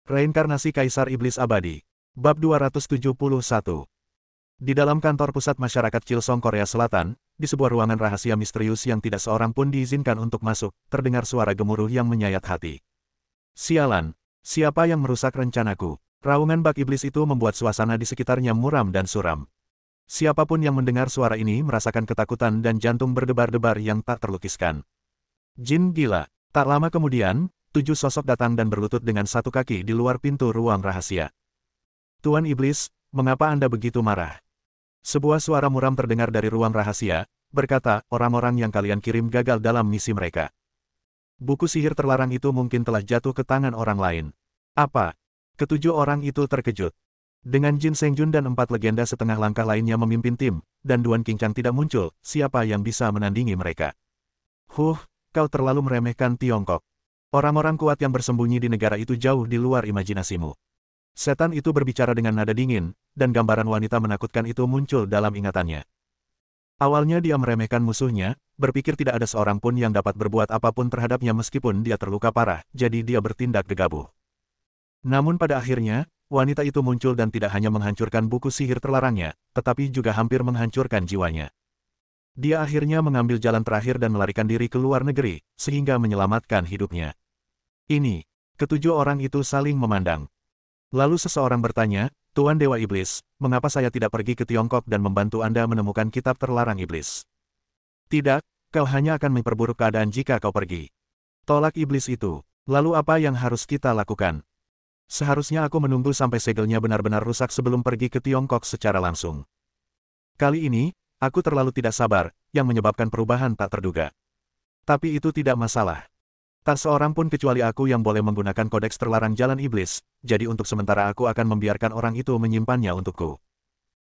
Reinkarnasi Kaisar Iblis Abadi. Bab 271. Di dalam kantor pusat masyarakat Chilsong Korea Selatan, di sebuah ruangan rahasia misterius yang tidak seorang pun diizinkan untuk masuk, terdengar suara gemuruh yang menyayat hati. Sialan, siapa yang merusak rencanaku? Raungan bak iblis itu membuat suasana di sekitarnya muram dan suram. Siapapun yang mendengar suara ini merasakan ketakutan dan jantung berdebar-debar yang tak terlukiskan. Jin gila. Tak lama kemudian, 7 sosok datang dan berlutut dengan satu kaki di luar pintu ruang rahasia. Tuan Iblis, mengapa Anda begitu marah? Sebuah suara muram terdengar dari ruang rahasia, berkata, orang-orang yang kalian kirim gagal dalam misi mereka. Buku sihir terlarang itu mungkin telah jatuh ke tangan orang lain. Apa? Ketujuh orang itu terkejut. Dengan Jin Sengjun dan 4 legenda setengah langkah lainnya memimpin tim, dan Duan Qingchang tidak muncul, siapa yang bisa menandingi mereka? Kau terlalu meremehkan Tiongkok. Orang-orang kuat yang bersembunyi di negara itu jauh di luar imajinasimu. Setan itu berbicara dengan nada dingin, dan gambaran wanita menakutkan itu muncul dalam ingatannya. Awalnya dia meremehkan musuhnya, berpikir tidak ada seorang pun yang dapat berbuat apapun terhadapnya meskipun dia terluka parah, jadi dia bertindak gegabah. Namun pada akhirnya, wanita itu muncul dan tidak hanya menghancurkan buku sihir terlarangnya, tetapi juga hampir menghancurkan jiwanya. Dia akhirnya mengambil jalan terakhir dan melarikan diri ke luar negeri, sehingga menyelamatkan hidupnya. Ini, ketujuh orang itu saling memandang. Lalu seseorang bertanya, Tuan Dewa Iblis, mengapa saya tidak pergi ke Tiongkok dan membantu Anda menemukan kitab terlarang iblis? Tidak, kau hanya akan memperburuk keadaan jika kau pergi. Tolak iblis itu. Lalu apa yang harus kita lakukan? Seharusnya aku menunggu sampai segelnya benar-benar rusak sebelum pergi ke Tiongkok secara langsung. Kali ini, aku terlalu tidak sabar, yang menyebabkan perubahan tak terduga. Tapi itu tidak masalah. Tak seorang pun kecuali aku yang boleh menggunakan kodeks terlarang jalan iblis, jadi untuk sementara aku akan membiarkan orang itu menyimpannya untukku.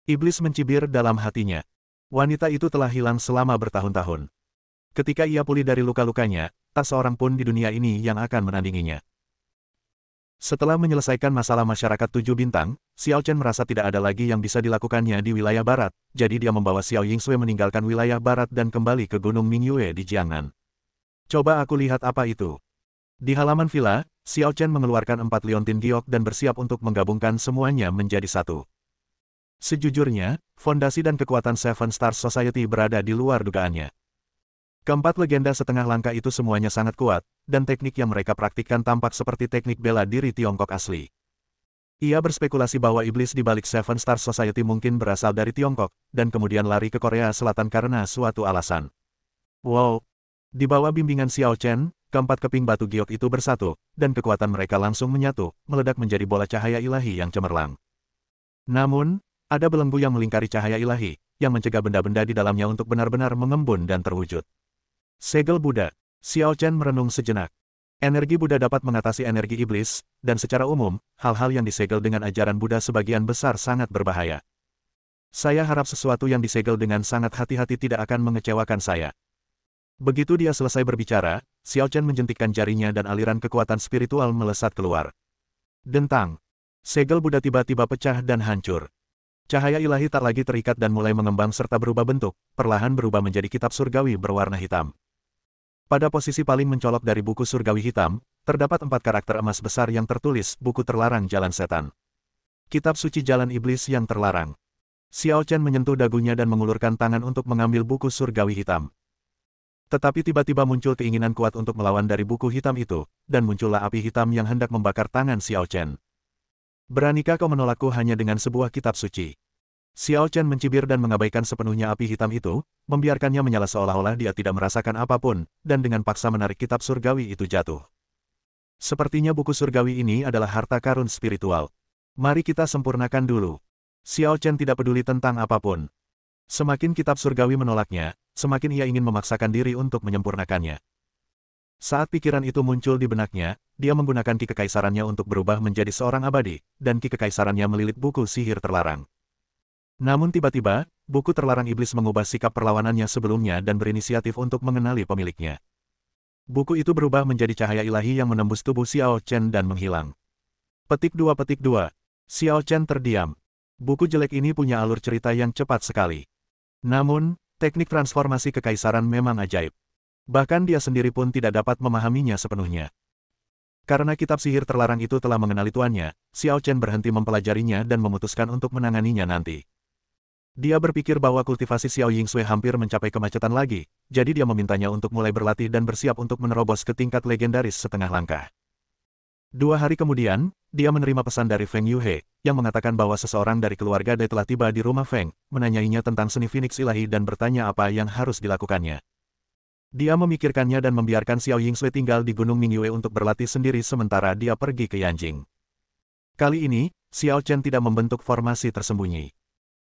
Iblis mencibir dalam hatinya. Wanita itu telah hilang selama bertahun-tahun. Ketika ia pulih dari luka-lukanya, tak seorang pun di dunia ini yang akan menandinginya. Setelah menyelesaikan masalah masyarakat 7 bintang, Xiao Chen merasa tidak ada lagi yang bisa dilakukannya di wilayah barat, jadi dia membawa Xiao Yingsui meninggalkan wilayah barat dan kembali ke Gunung Mingyue di Jiangnan. Coba aku lihat apa itu. Di halaman villa, Xiao Chen mengeluarkan 4 liontin giok dan bersiap untuk menggabungkan semuanya menjadi satu. Sejujurnya, fondasi dan kekuatan Seven Stars Society berada di luar dugaannya. Keempat legenda setengah langkah itu semuanya sangat kuat, dan teknik yang mereka praktikkan tampak seperti teknik bela diri Tiongkok asli. Ia berspekulasi bahwa iblis di balik Seven Stars Society mungkin berasal dari Tiongkok, dan kemudian lari ke Korea Selatan karena suatu alasan. Wow! Di bawah bimbingan Xiao Chen, keempat keping batu giok itu bersatu, dan kekuatan mereka langsung menyatu, meledak menjadi bola cahaya ilahi yang cemerlang. Namun, ada belenggu yang melingkari cahaya ilahi, yang mencegah benda-benda di dalamnya untuk benar-benar mengembun dan terwujud. Segel Buddha. Xiao Chen merenung sejenak. Energi Buddha dapat mengatasi energi iblis, dan secara umum, hal-hal yang disegel dengan ajaran Buddha sebagian besar sangat berbahaya. Saya harap sesuatu yang disegel dengan sangat hati-hati tidak akan mengecewakan saya. Begitu dia selesai berbicara, Xiao Chen menjentikkan jarinya dan aliran kekuatan spiritual melesat keluar. Dentang. Segel Buddha tiba-tiba pecah dan hancur. Cahaya ilahi tak lagi terikat dan mulai mengembang serta berubah bentuk, perlahan berubah menjadi kitab surgawi berwarna hitam. Pada posisi paling mencolok dari buku surgawi hitam, terdapat 4 karakter emas besar yang tertulis buku terlarang jalan setan. Kitab suci jalan iblis yang terlarang. Xiao Chen menyentuh dagunya dan mengulurkan tangan untuk mengambil buku surgawi hitam. Tetapi tiba-tiba muncul keinginan kuat untuk melawan dari buku hitam itu, dan muncullah api hitam yang hendak membakar tangan Xiao Chen. Beranikah kau menolakku hanya dengan sebuah kitab suci? Xiao Chen mencibir dan mengabaikan sepenuhnya api hitam itu, membiarkannya menyala seolah-olah dia tidak merasakan apapun, dan dengan paksa menarik kitab surgawi itu jatuh. Sepertinya buku surgawi ini adalah harta karun spiritual. Mari kita sempurnakan dulu. Xiao Chen tidak peduli tentang apapun. Semakin kitab surgawi menolaknya, semakin ia ingin memaksakan diri untuk menyempurnakannya. Saat pikiran itu muncul di benaknya, dia menggunakan ki kekaisarannya untuk berubah menjadi seorang abadi, dan ki kekaisarannya melilit buku sihir terlarang. Namun tiba-tiba, buku terlarang iblis mengubah sikap perlawanannya sebelumnya dan berinisiatif untuk mengenali pemiliknya. Buku itu berubah menjadi cahaya ilahi yang menembus tubuh Xiao Chen dan menghilang. Petik 2. Xiao Chen terdiam. Buku jelek ini punya alur cerita yang cepat sekali. Namun, teknik transformasi kekaisaran memang ajaib. Bahkan dia sendiri pun tidak dapat memahaminya sepenuhnya. Karena kitab sihir terlarang itu telah mengenali tuannya, Xiao Chen berhenti mempelajarinya dan memutuskan untuk menanganinya nanti. Dia berpikir bahwa kultivasi Xiao Yingsui hampir mencapai kemacetan lagi, jadi dia memintanya untuk mulai berlatih dan bersiap untuk menerobos ke tingkat legendaris setengah langkah. 2 hari kemudian, dia menerima pesan dari Feng Yuhe, yang mengatakan bahwa seseorang dari keluarga Dai telah tiba di rumah Feng, menanyainya tentang seni Phoenix Ilahi dan bertanya apa yang harus dilakukannya. Dia memikirkannya dan membiarkan Xiao Yingsui tinggal di Gunung Mingyue untuk berlatih sendiri sementara dia pergi ke Yanjing. Kali ini, Xiao Chen tidak membentuk formasi tersembunyi.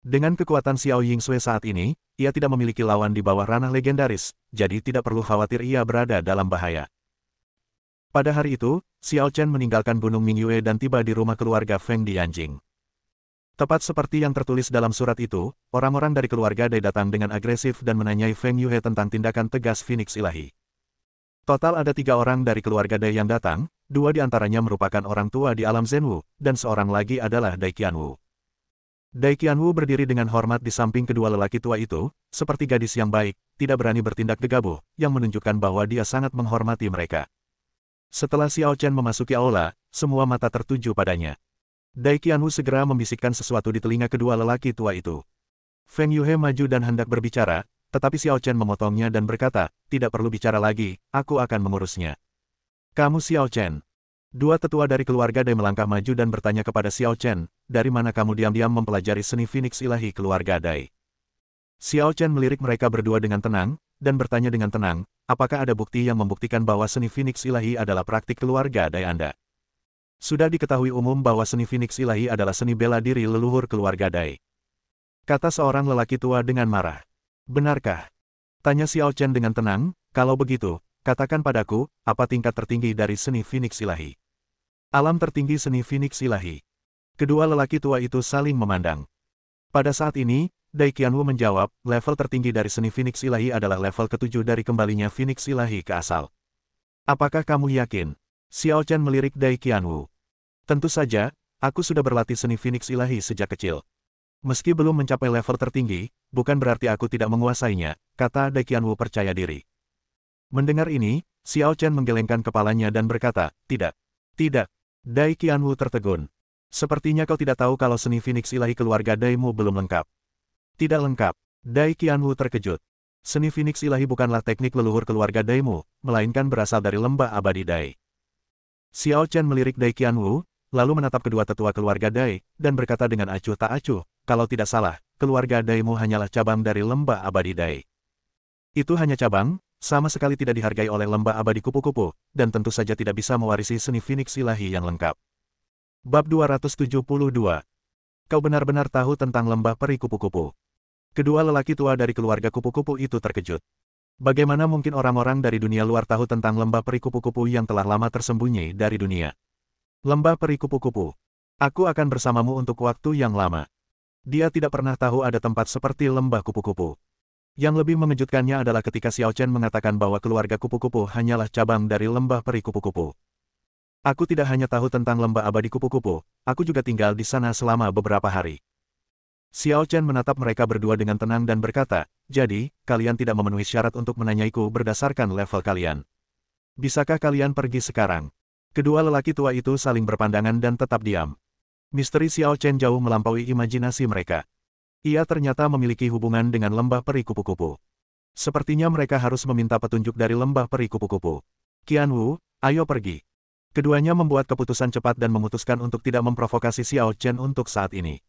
Dengan kekuatan Xiao Yingsui saat ini, ia tidak memiliki lawan di bawah ranah legendaris, jadi tidak perlu khawatir ia berada dalam bahaya. Pada hari itu, Xiao Chen meninggalkan Gunung Mingyue dan tiba di rumah keluarga Feng di Yanjing. Tepat seperti yang tertulis dalam surat itu, orang-orang dari keluarga Dai datang dengan agresif dan menanyai Feng Yuhe tentang tindakan tegas Phoenix Ilahi. Total ada 3 orang dari keluarga Dai yang datang, 2 di antaranya merupakan orang tua di alam Zhenwu, dan seorang lagi adalah Dai Qianwu. Dai Qianwu berdiri dengan hormat di samping kedua lelaki tua itu, seperti gadis yang baik, tidak berani bertindak gegabah, yang menunjukkan bahwa dia sangat menghormati mereka. Setelah Xiao Chen memasuki aula, semua mata tertuju padanya. Dai Qianwu segera membisikkan sesuatu di telinga kedua lelaki tua itu. Feng Yuhe maju dan hendak berbicara, tetapi Xiao Chen memotongnya dan berkata, "Tidak perlu bicara lagi, aku akan mengurusnya." "Kamu Xiao Chen?" 2 tetua dari keluarga Dai melangkah maju dan bertanya kepada Xiao Chen, "Dari mana kamu diam-diam mempelajari seni Phoenix Ilahi keluarga Dai?" Xiao Chen melirik mereka berdua dengan tenang, dan bertanya dengan tenang, "Apakah ada bukti yang membuktikan bahwa seni Phoenix Ilahi adalah praktik keluarga Dai Anda?" Sudah diketahui umum bahwa seni Phoenix Ilahi adalah seni bela diri leluhur keluarga Dai. Kata seorang lelaki tua dengan marah. "Benarkah?" Tanya Xiao Chen dengan tenang, "Kalau begitu, katakan padaku, apa tingkat tertinggi dari seni Phoenix Ilahi?" "Alam tertinggi seni Phoenix Ilahi." Kedua lelaki tua itu saling memandang. Pada saat ini, Dai Qianwu menjawab, "Level tertinggi dari seni Phoenix Ilahi adalah level ke-7 dari kembalinya Phoenix Ilahi ke asal." "Apakah kamu yakin?" Xiao Chen melirik Dai Qianwu. "Tentu saja, aku sudah berlatih seni Phoenix Ilahi sejak kecil. Meski belum mencapai level tertinggi, bukan berarti aku tidak menguasainya," kata Dai Qianwu percaya diri. Mendengar ini, Xiao Chen menggelengkan kepalanya dan berkata, "Tidak. Tidak." Dai Qianwu tertegun. "Sepertinya kau tidak tahu kalau seni Phoenix Ilahi keluarga Daimu belum lengkap." "Tidak lengkap." Dai Qianwu terkejut. "Seni Phoenix Ilahi bukanlah teknik leluhur keluarga Daimu, melainkan berasal dari lembah abadi Dai." Xiao Chen melirik Dai Qianwu, lalu menatap kedua tetua keluarga Dai, dan berkata dengan acuh tak acuh, "Kalau tidak salah, keluarga Daimu hanyalah cabang dari lembah abadi Dai." "Itu hanya cabang, sama sekali tidak dihargai oleh lembah abadi kupu-kupu, dan tentu saja tidak bisa mewarisi seni Phoenix Ilahi yang lengkap." Bab 272. Kau benar-benar tahu tentang lembah peri kupu-kupu. Kedua lelaki tua dari keluarga kupu-kupu itu terkejut. Bagaimana mungkin orang-orang dari dunia luar tahu tentang lembah peri kupu-kupu yang telah lama tersembunyi dari dunia? Lembah peri kupu-kupu. Aku akan bersamamu untuk waktu yang lama. Dia tidak pernah tahu ada tempat seperti lembah kupu-kupu. Yang lebih mengejutkannya adalah ketika Xiao Chen mengatakan bahwa keluarga kupu-kupu hanyalah cabang dari lembah peri kupu-kupu. "Aku tidak hanya tahu tentang lembah abadi kupu-kupu, aku juga tinggal di sana selama beberapa hari." Xiao Chen menatap mereka berdua dengan tenang dan berkata, "Jadi, kalian tidak memenuhi syarat untuk menanyaiku berdasarkan level kalian. Bisakah kalian pergi sekarang?" Kedua lelaki tua itu saling berpandangan dan tetap diam. Misteri Xiao Chen jauh melampaui imajinasi mereka. Ia ternyata memiliki hubungan dengan lembah peri kupu-kupu. Sepertinya mereka harus meminta petunjuk dari lembah peri kupu-kupu. "Qianwu, ayo pergi." Keduanya membuat keputusan cepat dan memutuskan untuk tidak memprovokasi Xiao Chen untuk saat ini.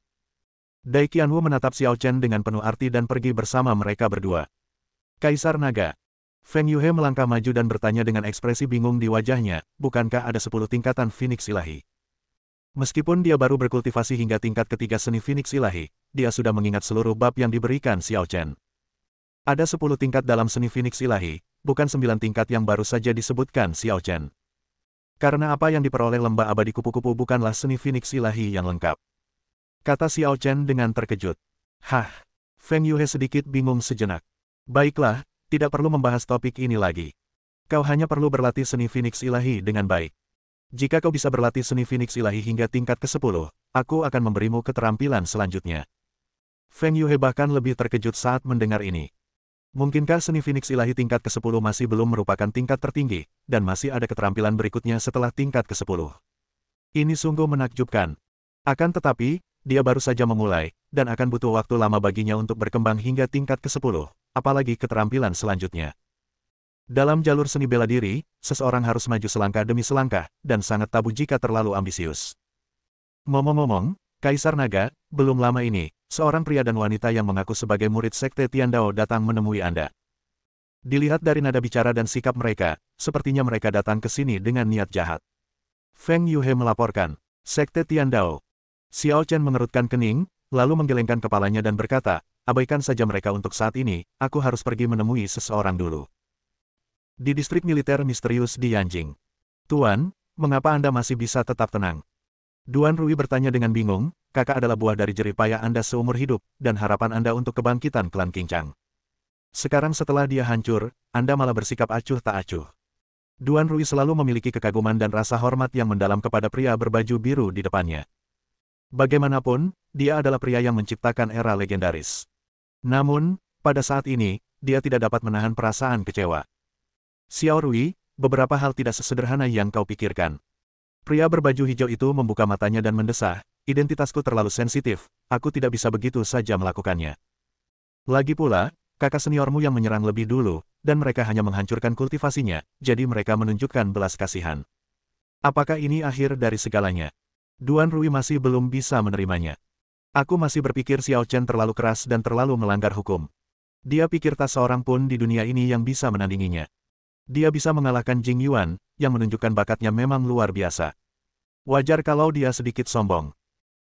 Dai Qianwu menatap Xiao Chen dengan penuh arti dan pergi bersama mereka berdua. Kaisar Naga. Feng Yuhe melangkah maju dan bertanya dengan ekspresi bingung di wajahnya, "Bukankah ada 10 tingkatan Phoenix Ilahi?" Meskipun dia baru berkultivasi hingga tingkat ketiga seni Phoenix Ilahi, dia sudah mengingat seluruh bab yang diberikan Xiao Chen. Ada 10 tingkat dalam seni Phoenix Ilahi, bukan 9 tingkat yang baru saja disebutkan Xiao Chen. Karena apa yang diperoleh lembah abadi kupu-kupu bukanlah seni Phoenix Ilahi yang lengkap. Kata Xiao Chen dengan terkejut. "Hah?" Feng Yuhe sedikit bingung sejenak. "Baiklah, tidak perlu membahas topik ini lagi. Kau hanya perlu berlatih seni Phoenix Ilahi dengan baik. Jika kau bisa berlatih seni Phoenix Ilahi hingga tingkat ke-10, aku akan memberimu keterampilan selanjutnya." Feng Yuhe bahkan lebih terkejut saat mendengar ini. Mungkinkah seni Phoenix ilahi tingkat ke-10 masih belum merupakan tingkat tertinggi, dan masih ada keterampilan berikutnya setelah tingkat ke-10? Ini sungguh menakjubkan. Akan tetapi, dia baru saja memulai, dan akan butuh waktu lama baginya untuk berkembang hingga tingkat ke-10, apalagi keterampilan selanjutnya. Dalam jalur seni bela diri, seseorang harus maju selangkah demi selangkah, dan sangat tabu jika terlalu ambisius. Ngomong-ngomong, Kaisar Naga, belum lama ini, seorang pria dan wanita yang mengaku sebagai murid Sekte Tiandao datang menemui Anda. Dilihat dari nada bicara dan sikap mereka, sepertinya mereka datang ke sini dengan niat jahat. Feng Yuhe melaporkan, Sekte Tiandao. Xiao Chen mengerutkan kening, lalu menggelengkan kepalanya dan berkata, abaikan saja mereka untuk saat ini, aku harus pergi menemui seseorang dulu. Di distrik militer misterius di Yanjing. Tuan, mengapa Anda masih bisa tetap tenang? Duan Rui bertanya dengan bingung, kakak adalah buah dari jerih payah Anda seumur hidup, dan harapan Anda untuk kebangkitan klan Qingchang. Sekarang setelah dia hancur, Anda malah bersikap acuh tak acuh. Duan Rui selalu memiliki kekaguman dan rasa hormat yang mendalam kepada pria berbaju biru di depannya. Bagaimanapun, dia adalah pria yang menciptakan era legendaris. Namun, pada saat ini, dia tidak dapat menahan perasaan kecewa. Xiao Rui, beberapa hal tidak sesederhana yang kau pikirkan. Pria berbaju hijau itu membuka matanya dan mendesah, identitasku terlalu sensitif, aku tidak bisa begitu saja melakukannya. Lagi pula, kakak seniormu yang menyerang lebih dulu, dan mereka hanya menghancurkan kultivasinya, jadi mereka menunjukkan belas kasihan. Apakah ini akhir dari segalanya? Duan Rui masih belum bisa menerimanya. Aku masih berpikir Xiao Chen terlalu keras dan terlalu melanggar hukum. Dia pikir tak seorang pun di dunia ini yang bisa menandinginya. Dia bisa mengalahkan Jing Yuan, yang menunjukkan bakatnya memang luar biasa. Wajar kalau dia sedikit sombong.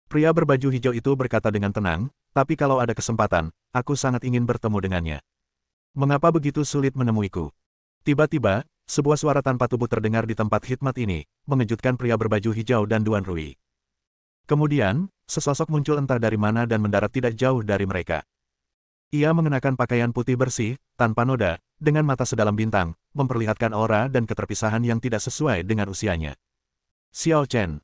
Pria berbaju hijau itu berkata dengan tenang, tapi kalau ada kesempatan, aku sangat ingin bertemu dengannya. Mengapa begitu sulit menemuiku? Tiba-tiba, sebuah suara tanpa tubuh terdengar di tempat khidmat ini, mengejutkan pria berbaju hijau dan Duan Rui. Kemudian, sesosok muncul entah dari mana dan mendarat tidak jauh dari mereka. Ia mengenakan pakaian putih bersih, tanpa noda, dengan mata sedalam bintang, memperlihatkan aura dan keterpisahan yang tidak sesuai dengan usianya. Xiao Chen.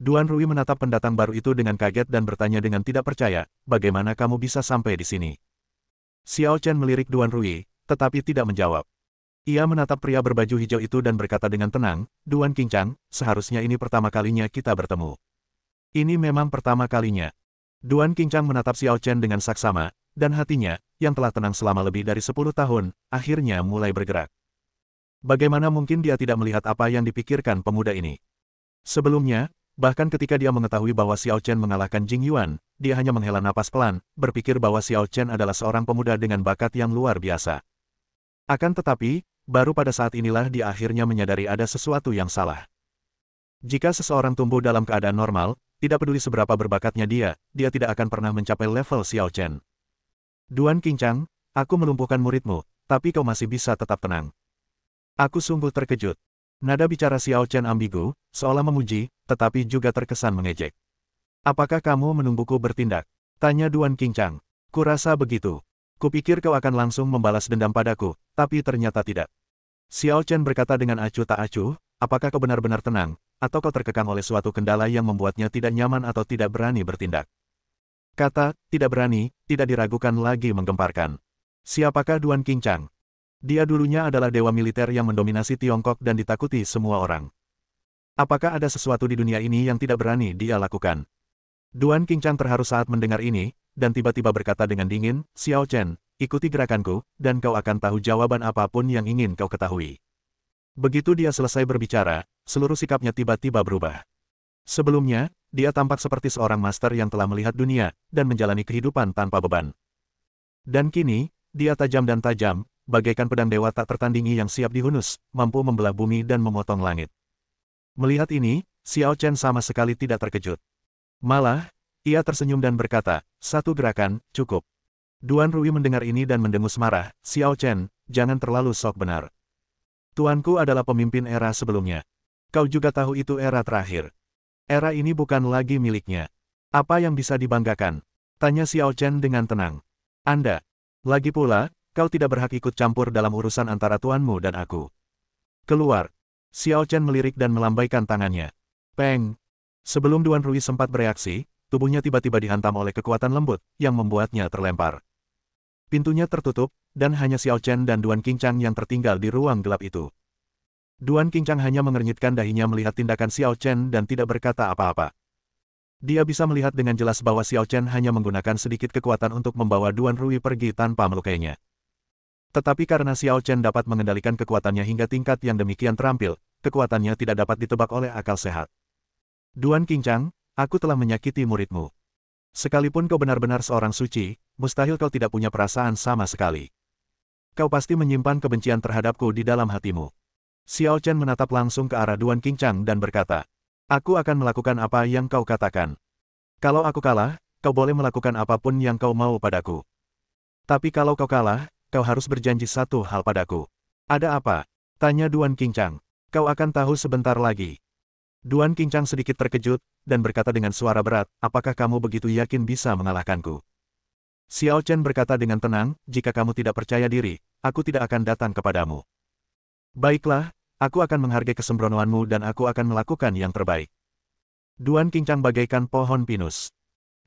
Duan Rui menatap pendatang baru itu dengan kaget dan bertanya dengan tidak percaya, bagaimana kamu bisa sampai di sini? Xiao Chen melirik Duan Rui, tetapi tidak menjawab. Ia menatap pria berbaju hijau itu dan berkata dengan tenang, Duan Qingchang, seharusnya ini pertama kalinya kita bertemu. Ini memang pertama kalinya. Duan Qingchang menatap Xiao Chen dengan saksama, dan hatinya, yang telah tenang selama lebih dari 10 tahun, akhirnya mulai bergerak. Bagaimana mungkin dia tidak melihat apa yang dipikirkan pemuda ini? Sebelumnya, bahkan ketika dia mengetahui bahwa Xiao Chen mengalahkan Jing Yuan, dia hanya menghela napas pelan, berpikir bahwa Xiao Chen adalah seorang pemuda dengan bakat yang luar biasa. Akan tetapi, baru pada saat inilah dia akhirnya menyadari ada sesuatu yang salah. Jika seseorang tumbuh dalam keadaan normal, tidak peduli seberapa berbakatnya dia tidak akan pernah mencapai level Xiao Chen. Duan Qingchang, aku melumpuhkan muridmu, tapi kau masih bisa tetap tenang. Aku sungguh terkejut. Nada bicara Xiao Chen ambigu, seolah memuji, tetapi juga terkesan mengejek. Apakah kamu menungguku bertindak? Tanya Duan Qingchang. Kurasa begitu. Kupikir kau akan langsung membalas dendam padaku, tapi ternyata tidak. Xiao Chen berkata dengan acuh tak acuh, apakah kau benar-benar tenang, atau kau terkekang oleh suatu kendala yang membuatnya tidak nyaman atau tidak berani bertindak? Kata, tidak berani, tidak diragukan lagi menggemparkan. Siapakah Duan Qingchang? Dia dulunya adalah dewa militer yang mendominasi Tiongkok dan ditakuti semua orang. Apakah ada sesuatu di dunia ini yang tidak berani dia lakukan? Duan Qingchang terharu saat mendengar ini, dan tiba-tiba berkata dengan dingin, Xiao Chen, ikuti gerakanku, dan kau akan tahu jawaban apapun yang ingin kau ketahui. Begitu dia selesai berbicara, seluruh sikapnya tiba-tiba berubah. Sebelumnya, dia tampak seperti seorang master yang telah melihat dunia, dan menjalani kehidupan tanpa beban. Dan kini, dia tajam dan tajam, bagaikan pedang dewa tak tertandingi yang siap dihunus, mampu membelah bumi dan memotong langit. Melihat ini, Xiao Chen sama sekali tidak terkejut. Malah, ia tersenyum dan berkata, satu gerakan, cukup. Duan Rui mendengar ini dan mendengus marah, Xiao Chen, jangan terlalu sok benar. Tuanku adalah pemimpin era sebelumnya. Kau juga tahu itu era terakhir. Era ini bukan lagi miliknya. Apa yang bisa dibanggakan? Tanya Xiao Chen dengan tenang. Anda. Lagi pula, kau tidak berhak ikut campur dalam urusan antara tuanmu dan aku. Keluar. Xiao Chen melirik dan melambaikan tangannya. Peng. Sebelum Duan Rui sempat bereaksi, tubuhnya tiba-tiba dihantam oleh kekuatan lembut, yang membuatnya terlempar. Pintunya tertutup, dan hanya Xiao Chen dan Duan Qingchang yang tertinggal di ruang gelap itu. Duan Qingchang hanya mengernyitkan dahinya melihat tindakan Xiao Chen dan tidak berkata apa-apa. Dia bisa melihat dengan jelas bahwa Xiao Chen hanya menggunakan sedikit kekuatan untuk membawa Duan Rui pergi tanpa melukainya. Tetapi karena Xiao Chen dapat mengendalikan kekuatannya hingga tingkat yang demikian terampil, kekuatannya tidak dapat ditebak oleh akal sehat. Duan Qingchang, aku telah menyakiti muridmu. Sekalipun kau benar-benar seorang suci, mustahil kau tidak punya perasaan sama sekali. Kau pasti menyimpan kebencian terhadapku di dalam hatimu. Xiao Chen menatap langsung ke arah Duan Qingchang dan berkata, aku akan melakukan apa yang kau katakan. Kalau aku kalah, kau boleh melakukan apapun yang kau mau padaku. Tapi kalau kau kalah, kau harus berjanji satu hal padaku. Ada apa? Tanya Duan Qingchang. Kau akan tahu sebentar lagi. Duan Qingchang sedikit terkejut, dan berkata dengan suara berat, apakah kamu begitu yakin bisa mengalahkanku? Xiao Chen berkata dengan tenang, jika kamu tidak percaya diri, aku tidak akan datang kepadamu. Baiklah, aku akan menghargai kesembronoanmu dan aku akan melakukan yang terbaik. Duan Qingchang bagaikan pohon pinus.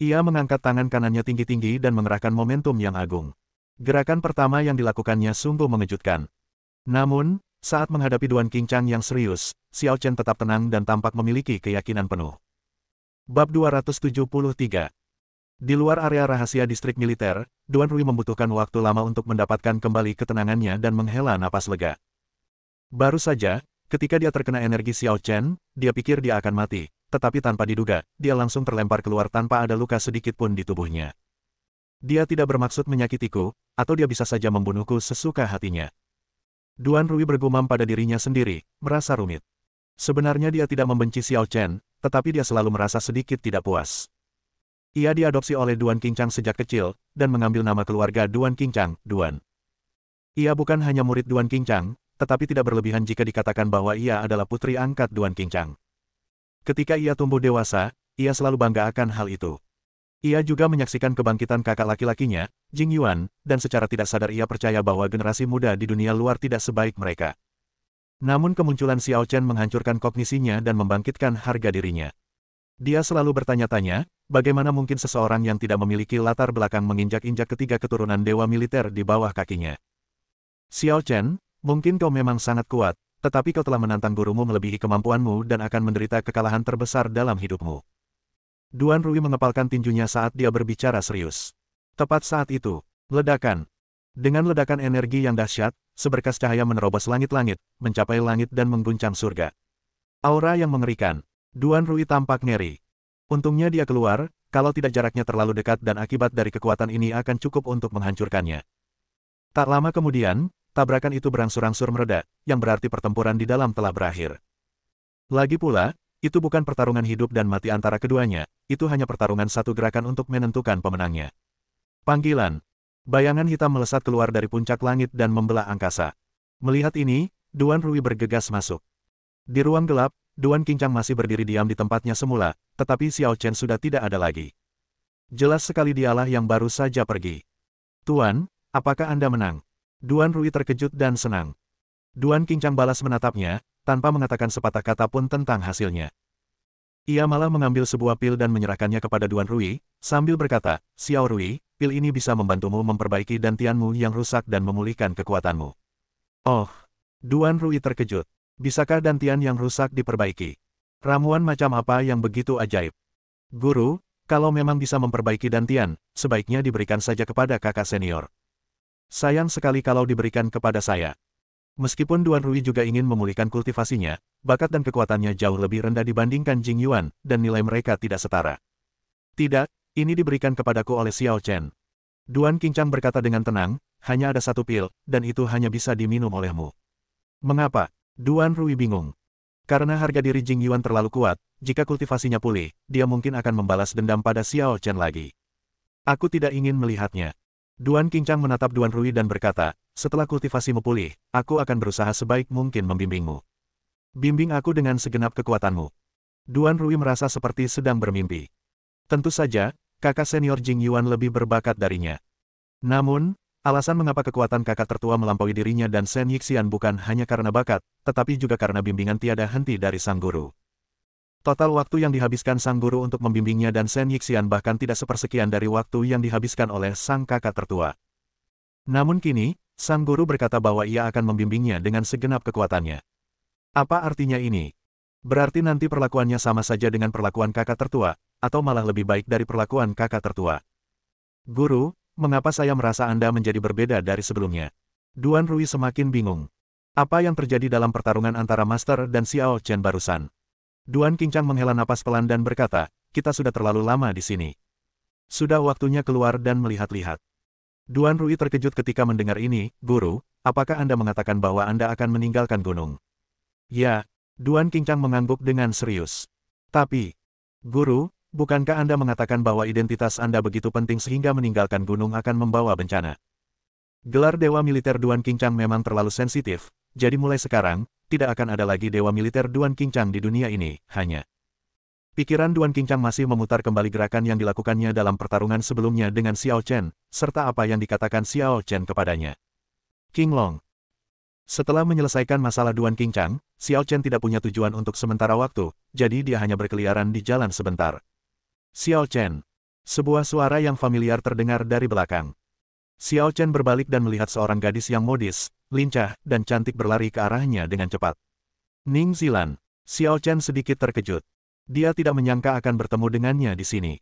Ia mengangkat tangan kanannya tinggi-tinggi dan mengerahkan momentum yang agung. Gerakan pertama yang dilakukannya sungguh mengejutkan. Namun, saat menghadapi Duan Qingchang yang serius, Xiao Chen tetap tenang dan tampak memiliki keyakinan penuh. Bab 273. Di luar area rahasia distrik militer, Duan Rui membutuhkan waktu lama untuk mendapatkan kembali ketenangannya dan menghela napas lega. Baru saja, ketika dia terkena energi Xiao Chen, dia pikir dia akan mati, tetapi tanpa diduga, dia langsung terlempar keluar tanpa ada luka sedikit pun di tubuhnya. Dia tidak bermaksud menyakitiku, atau dia bisa saja membunuhku sesuka hatinya. Duan Rui bergumam pada dirinya sendiri, merasa rumit. Sebenarnya dia tidak membenci Xiao Chen, tetapi dia selalu merasa sedikit tidak puas. Ia diadopsi oleh Duan Qingchang sejak kecil, dan mengambil nama keluarga Duan Qingchang, Duan. Ia bukan hanya murid Duan Qingchang, tetapi tidak berlebihan jika dikatakan bahwa ia adalah putri angkat Duan Qingchang. Ketika ia tumbuh dewasa, ia selalu bangga akan hal itu. Ia juga menyaksikan kebangkitan kakak laki-lakinya, Jing Yuan, dan secara tidak sadar ia percaya bahwa generasi muda di dunia luar tidak sebaik mereka. Namun kemunculan Xiao Chen menghancurkan kognisinya dan membangkitkan harga dirinya. Dia selalu bertanya-tanya, bagaimana mungkin seseorang yang tidak memiliki latar belakang menginjak-injak ketiga keturunan dewa militer di bawah kakinya. Xiao Chen, mungkin kau memang sangat kuat, tetapi kau telah menantang gurumu melebihi kemampuanmu dan akan menderita kekalahan terbesar dalam hidupmu. Duan Rui mengepalkan tinjunya saat dia berbicara serius. Tepat saat itu, ledakan. Dengan ledakan energi yang dahsyat, seberkas cahaya menerobos langit-langit, mencapai langit dan mengguncang surga. Aura yang mengerikan. Duan Rui tampak ngeri. Untungnya dia keluar, kalau tidak jaraknya terlalu dekat dan akibat dari kekuatan ini akan cukup untuk menghancurkannya. Tak lama kemudian, tabrakan itu berangsur-angsur mereda, yang berarti pertempuran di dalam telah berakhir. Lagi pula, itu bukan pertarungan hidup dan mati antara keduanya, itu hanya pertarungan satu gerakan untuk menentukan pemenangnya. Panggilan. Bayangan hitam melesat keluar dari puncak langit dan membelah angkasa. Melihat ini, Duan Rui bergegas masuk. Di ruang gelap, Duan Qingchang masih berdiri diam di tempatnya semula, tetapi Xiao Chen sudah tidak ada lagi. Jelas sekali dialah yang baru saja pergi. Tuan, apakah Anda menang? Duan Rui terkejut dan senang. Duan Qingchang balas menatapnya, tanpa mengatakan sepatah kata pun tentang hasilnya. Ia malah mengambil sebuah pil dan menyerahkannya kepada Duan Rui, sambil berkata, Xiao Rui, pil ini bisa membantumu memperbaiki dantianmu yang rusak dan memulihkan kekuatanmu. Oh, Duan Rui terkejut. Bisakah dantian yang rusak diperbaiki? Ramuan macam apa yang begitu ajaib? Guru, kalau memang bisa memperbaiki dantian, sebaiknya diberikan saja kepada kakak senior. Sayang sekali kalau diberikan kepada saya. Meskipun Duan Rui juga ingin memulihkan kultivasinya, bakat dan kekuatannya jauh lebih rendah dibandingkan Jing Yuan, dan nilai mereka tidak setara. Tidak, ini diberikan kepadaku oleh Xiao Chen. Duan Qingchang berkata dengan tenang, hanya ada satu pil, dan itu hanya bisa diminum olehmu. Mengapa? Duan Rui bingung. Karena harga diri Jing Yuan terlalu kuat, jika kultivasinya pulih, dia mungkin akan membalas dendam pada Xiao Chen lagi. Aku tidak ingin melihatnya. Duan Qingchang menatap Duan Rui dan berkata, setelah kultivasimu pulih, aku akan berusaha sebaik mungkin membimbingmu. Bimbing aku dengan segenap kekuatanmu. Duan Rui merasa seperti sedang bermimpi. Tentu saja, kakak senior Jing Yuan lebih berbakat darinya. Namun, alasan mengapa kekuatan kakak tertua melampaui dirinya dan Shen Yixian bukan hanya karena bakat, tetapi juga karena bimbingan tiada henti dari sang guru. Total waktu yang dihabiskan sang guru untuk membimbingnya dan Shen Yixian bahkan tidak sepersekian dari waktu yang dihabiskan oleh sang kakak tertua. Namun kini, Sang guru berkata bahwa ia akan membimbingnya dengan segenap kekuatannya. Apa artinya ini? Berarti nanti perlakuannya sama saja dengan perlakuan kakak tertua, atau malah lebih baik dari perlakuan kakak tertua. Guru, mengapa saya merasa Anda menjadi berbeda dari sebelumnya? Duan Rui semakin bingung. Apa yang terjadi dalam pertarungan antara Master dan Xiao Chen barusan? Duan Qingchang menghela napas pelan dan berkata, kita sudah terlalu lama di sini. Sudah waktunya keluar dan melihat-lihat. Duan Rui terkejut ketika mendengar ini, Guru, apakah Anda mengatakan bahwa Anda akan meninggalkan gunung? Ya, Duan Qingchang mengangguk dengan serius. Tapi, Guru, bukankah Anda mengatakan bahwa identitas Anda begitu penting sehingga meninggalkan gunung akan membawa bencana? Gelar Dewa Militer Duan Qingchang memang terlalu sensitif, jadi mulai sekarang, tidak akan ada lagi Dewa Militer Duan Qingchang di dunia ini, hanya. Pikiran Duan Qingchang masih memutar kembali gerakan yang dilakukannya dalam pertarungan sebelumnya dengan Xiao Chen, serta apa yang dikatakan Xiao Chen kepadanya. King Long. Setelah menyelesaikan masalah Duan Qingchang, Xiao Chen tidak punya tujuan untuk sementara waktu, jadi dia hanya berkeliaran di jalan sebentar. Xiao Chen. Sebuah suara yang familiar terdengar dari belakang. Xiao Chen berbalik dan melihat seorang gadis yang modis, lincah, dan cantik berlari ke arahnya dengan cepat. Ning Zilan. Xiao Chen sedikit terkejut. Dia tidak menyangka akan bertemu dengannya di sini.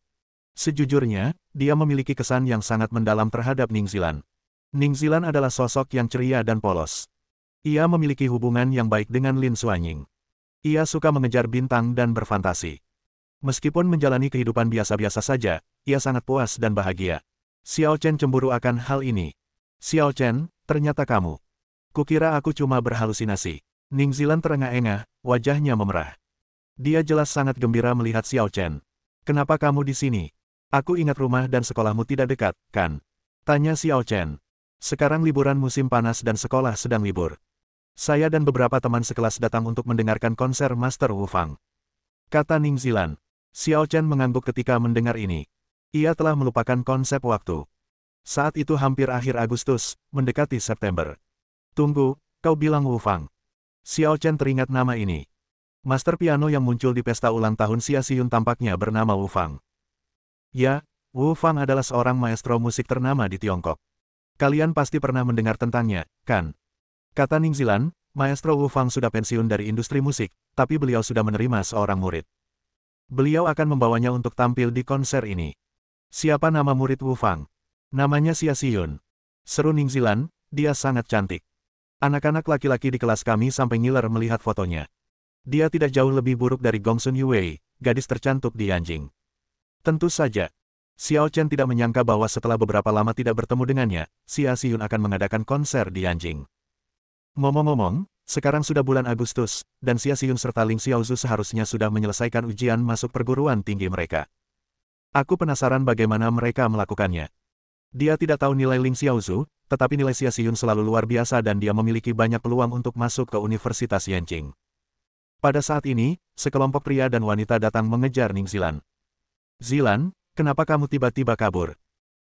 Sejujurnya, dia memiliki kesan yang sangat mendalam terhadap Ning Zilan. Ning Zilan adalah sosok yang ceria dan polos. Ia memiliki hubungan yang baik dengan Lin Xuanying. Ia suka mengejar bintang dan berfantasi. Meskipun menjalani kehidupan biasa-biasa saja, ia sangat puas dan bahagia. Xiao Chen cemburu akan hal ini. Xiao Chen, ternyata kamu. Kukira aku cuma berhalusinasi. Ning Zilan terengah-engah, wajahnya memerah. Dia jelas sangat gembira melihat Xiao Chen. Kenapa kamu di sini? Aku ingat rumah dan sekolahmu tidak dekat, kan? Tanya Xiao Chen. Sekarang liburan musim panas dan sekolah sedang libur. Saya dan beberapa teman sekelas datang untuk mendengarkan konser Master Wu Fang. Kata Ning Zilan. Xiao Chen mengangguk ketika mendengar ini. Ia telah melupakan konsep waktu. Saat itu hampir akhir Agustus, mendekati September. Tunggu, kau bilang Wu Fang. Xiao Chen teringat nama ini. Master piano yang muncul di pesta ulang tahun Xia Xiyun tampaknya bernama Wu Fang. Ya, Wu Fang adalah seorang maestro musik ternama di Tiongkok. Kalian pasti pernah mendengar tentangnya, kan? Kata Ning Zilan, maestro Wu Fang sudah pensiun dari industri musik, tapi beliau sudah menerima seorang murid. Beliau akan membawanya untuk tampil di konser ini. Siapa nama murid Wu Fang? Namanya Xia Xiyun. Seru Ning Zilan, dia sangat cantik. Anak-anak laki-laki di kelas kami sampai ngiler melihat fotonya. Dia tidak jauh lebih buruk dari Gong Sun Yue, gadis tercantik di Yanjing. Tentu saja. Xiao Chen tidak menyangka bahwa setelah beberapa lama tidak bertemu dengannya, Xia Xiyun akan mengadakan konser di Yanjing. Ngomong-ngomong, sekarang sudah bulan Agustus, dan Xia Xiyun serta Ling Xiaozu seharusnya sudah menyelesaikan ujian masuk perguruan tinggi mereka. Aku penasaran bagaimana mereka melakukannya. Dia tidak tahu nilai Ling Xiaozu, tetapi nilai Xia Xiyun selalu luar biasa dan dia memiliki banyak peluang untuk masuk ke Universitas Yanjing. Pada saat ini, sekelompok pria dan wanita datang mengejar Ning Zilan. Zilan, kenapa kamu tiba-tiba kabur?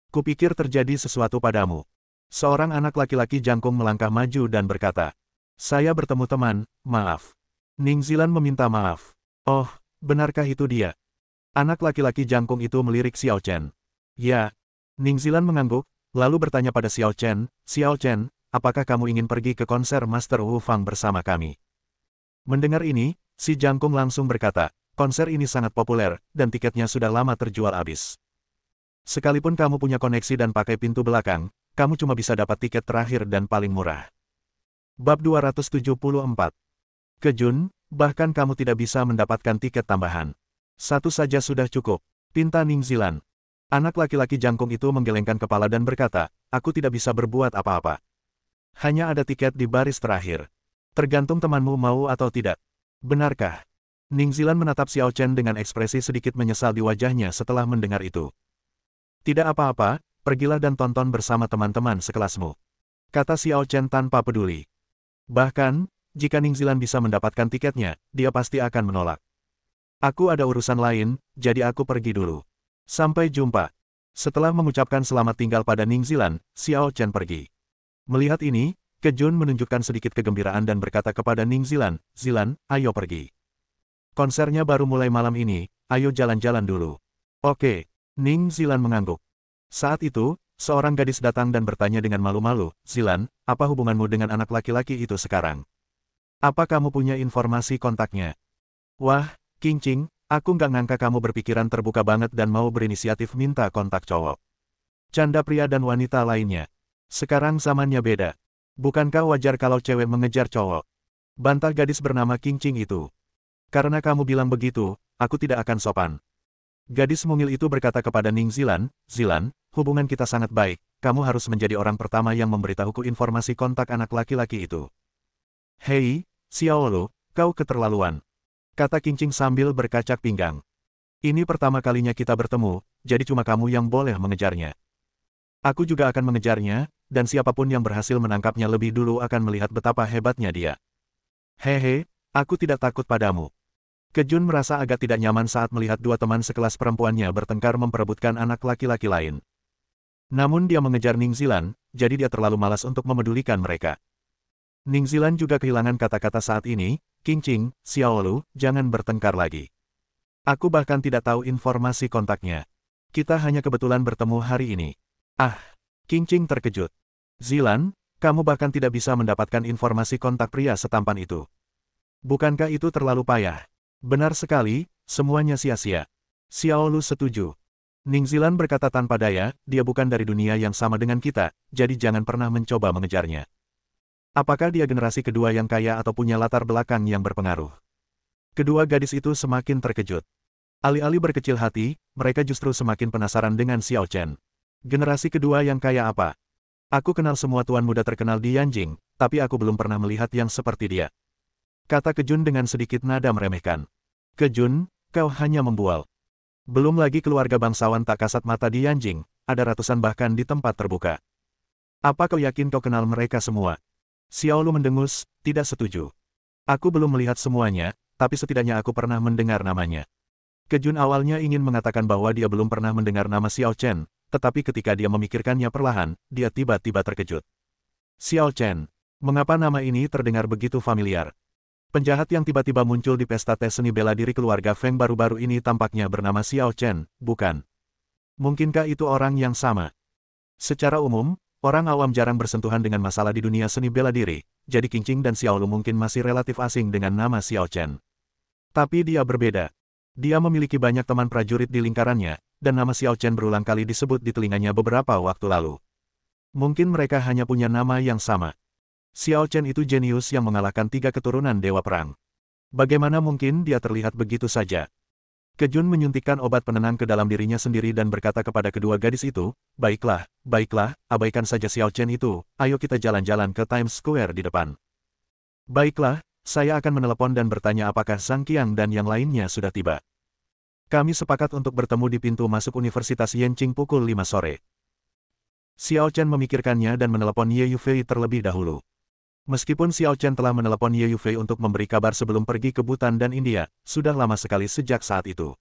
Kupikir terjadi sesuatu padamu. Seorang anak laki-laki jangkung melangkah maju dan berkata, saya bertemu teman, maaf. Ning Zilan meminta maaf. Oh, benarkah itu dia? Anak laki-laki jangkung itu melirik Xiao Chen. Ya. Ning Zilan mengangguk, lalu bertanya pada Xiao Chen, apakah kamu ingin pergi ke konser Master Wu Fang bersama kami? Mendengar ini, si jangkung langsung berkata, konser ini sangat populer, dan tiketnya sudah lama terjual habis. Sekalipun kamu punya koneksi dan pakai pintu belakang, kamu cuma bisa dapat tiket terakhir dan paling murah. Bab 274. Kejun, bahkan kamu tidak bisa mendapatkan tiket tambahan. Satu saja sudah cukup. Pinta Ning Zilan. Anak laki-laki jangkung itu menggelengkan kepala dan berkata, aku tidak bisa berbuat apa-apa. Hanya ada tiket di baris terakhir. Tergantung temanmu mau atau tidak. Benarkah? Ning Zilan menatap Xiao Chen dengan ekspresi sedikit menyesal di wajahnya setelah mendengar itu. Tidak apa-apa, pergilah dan tonton bersama teman-teman sekelasmu. Kata Xiao Chen tanpa peduli. Bahkan, jika Ning Zilan bisa mendapatkan tiketnya, dia pasti akan menolak. Aku ada urusan lain, jadi aku pergi dulu. Sampai jumpa. Setelah mengucapkan selamat tinggal pada Ning Zilan, Xiao Chen pergi. Melihat ini, Kejun menunjukkan sedikit kegembiraan dan berkata kepada Ning Zilan, Zilan, ayo pergi. Konsernya baru mulai malam ini, ayo jalan-jalan dulu. Oke, Ning Zilan mengangguk. Saat itu, seorang gadis datang dan bertanya dengan malu-malu, Zilan, apa hubunganmu dengan anak laki-laki itu sekarang? Apa kamu punya informasi kontaknya? Wah, Qingqing, aku nggak ngangka kamu berpikiran terbuka banget dan mau berinisiatif minta kontak cowok. Canda pria dan wanita lainnya. Sekarang zamannya beda. Bukankah wajar kalau cewek mengejar cowok? Bantah gadis bernama Qingqing itu. Karena kamu bilang begitu, aku tidak akan sopan. Gadis mungil itu berkata kepada Ning Zilan, Zilan, hubungan kita sangat baik, kamu harus menjadi orang pertama yang memberitahuku informasi kontak anak laki-laki itu. Hei, Xiaolu, kau keterlaluan. Kata Qingqing sambil berkacak pinggang. Ini pertama kalinya kita bertemu, jadi cuma kamu yang boleh mengejarnya. Aku juga akan mengejarnya, dan siapapun yang berhasil menangkapnya lebih dulu akan melihat betapa hebatnya dia. Hehe, aku tidak takut padamu. Kejun merasa agak tidak nyaman saat melihat dua teman sekelas perempuannya bertengkar memperebutkan anak laki-laki lain. Namun dia mengejar Ning Zilan, jadi dia terlalu malas untuk memedulikan mereka. Ning Zilan juga kehilangan kata-kata saat ini, Qingqing, Xiaolu, jangan bertengkar lagi. Aku bahkan tidak tahu informasi kontaknya. Kita hanya kebetulan bertemu hari ini. Ah, Qingqing terkejut. Zilan, kamu bahkan tidak bisa mendapatkan informasi kontak pria setampan itu. Bukankah itu terlalu payah? Benar sekali, semuanya sia-sia. Xiaolu setuju. Ning Zilan berkata tanpa daya, dia bukan dari dunia yang sama dengan kita, jadi jangan pernah mencoba mengejarnya. Apakah dia generasi kedua yang kaya atau punya latar belakang yang berpengaruh? Kedua gadis itu semakin terkejut. Alih-alih berkecil hati, mereka justru semakin penasaran dengan Xiao Chen. Generasi kedua yang kaya apa? Aku kenal semua tuan muda terkenal di Yanjing, tapi aku belum pernah melihat yang seperti dia. Kata Kejun dengan sedikit nada meremehkan. Kejun, kau hanya membual. Belum lagi keluarga bangsawan tak kasat mata di Yanjing, ada ratusan bahkan di tempat terbuka. Apa kau yakin kau kenal mereka semua? Xiaolu mendengus, tidak setuju. Aku belum melihat semuanya, tapi setidaknya aku pernah mendengar namanya. Kejun awalnya ingin mengatakan bahwa dia belum pernah mendengar nama Xiao Chen, tetapi ketika dia memikirkannya perlahan, dia tiba-tiba terkejut. Xiao Chen, mengapa nama ini terdengar begitu familiar? Penjahat yang tiba-tiba muncul di pesta tes seni bela diri keluarga Feng baru-baru ini tampaknya bernama Xiao Chen, bukan? Mungkinkah itu orang yang sama? Secara umum, orang awam jarang bersentuhan dengan masalah di dunia seni bela diri, jadi Qingqing dan Xiaolu mungkin masih relatif asing dengan nama Xiao Chen. Tapi dia berbeda. Dia memiliki banyak teman prajurit di lingkarannya, dan nama Xiao Chen berulang kali disebut di telinganya beberapa waktu lalu. Mungkin mereka hanya punya nama yang sama. Xiao Chen itu jenius yang mengalahkan 3 keturunan dewa perang. Bagaimana mungkin dia terlihat begitu saja? Kejun menyuntikkan obat penenang ke dalam dirinya sendiri dan berkata kepada kedua gadis itu, baiklah, abaikan saja Xiao Chen itu, ayo kita jalan-jalan ke Times Square di depan. Baiklah, saya akan menelepon dan bertanya apakah Zhang Qiang dan yang lainnya sudah tiba. Kami sepakat untuk bertemu di pintu masuk Universitas Yanqing pukul 5 sore. Xiao Chen memikirkannya dan menelepon Ye Yufei terlebih dahulu. Meskipun Xiao Chen telah menelepon Ye Yufei untuk memberi kabar sebelum pergi ke Butan dan India, sudah lama sekali sejak saat itu.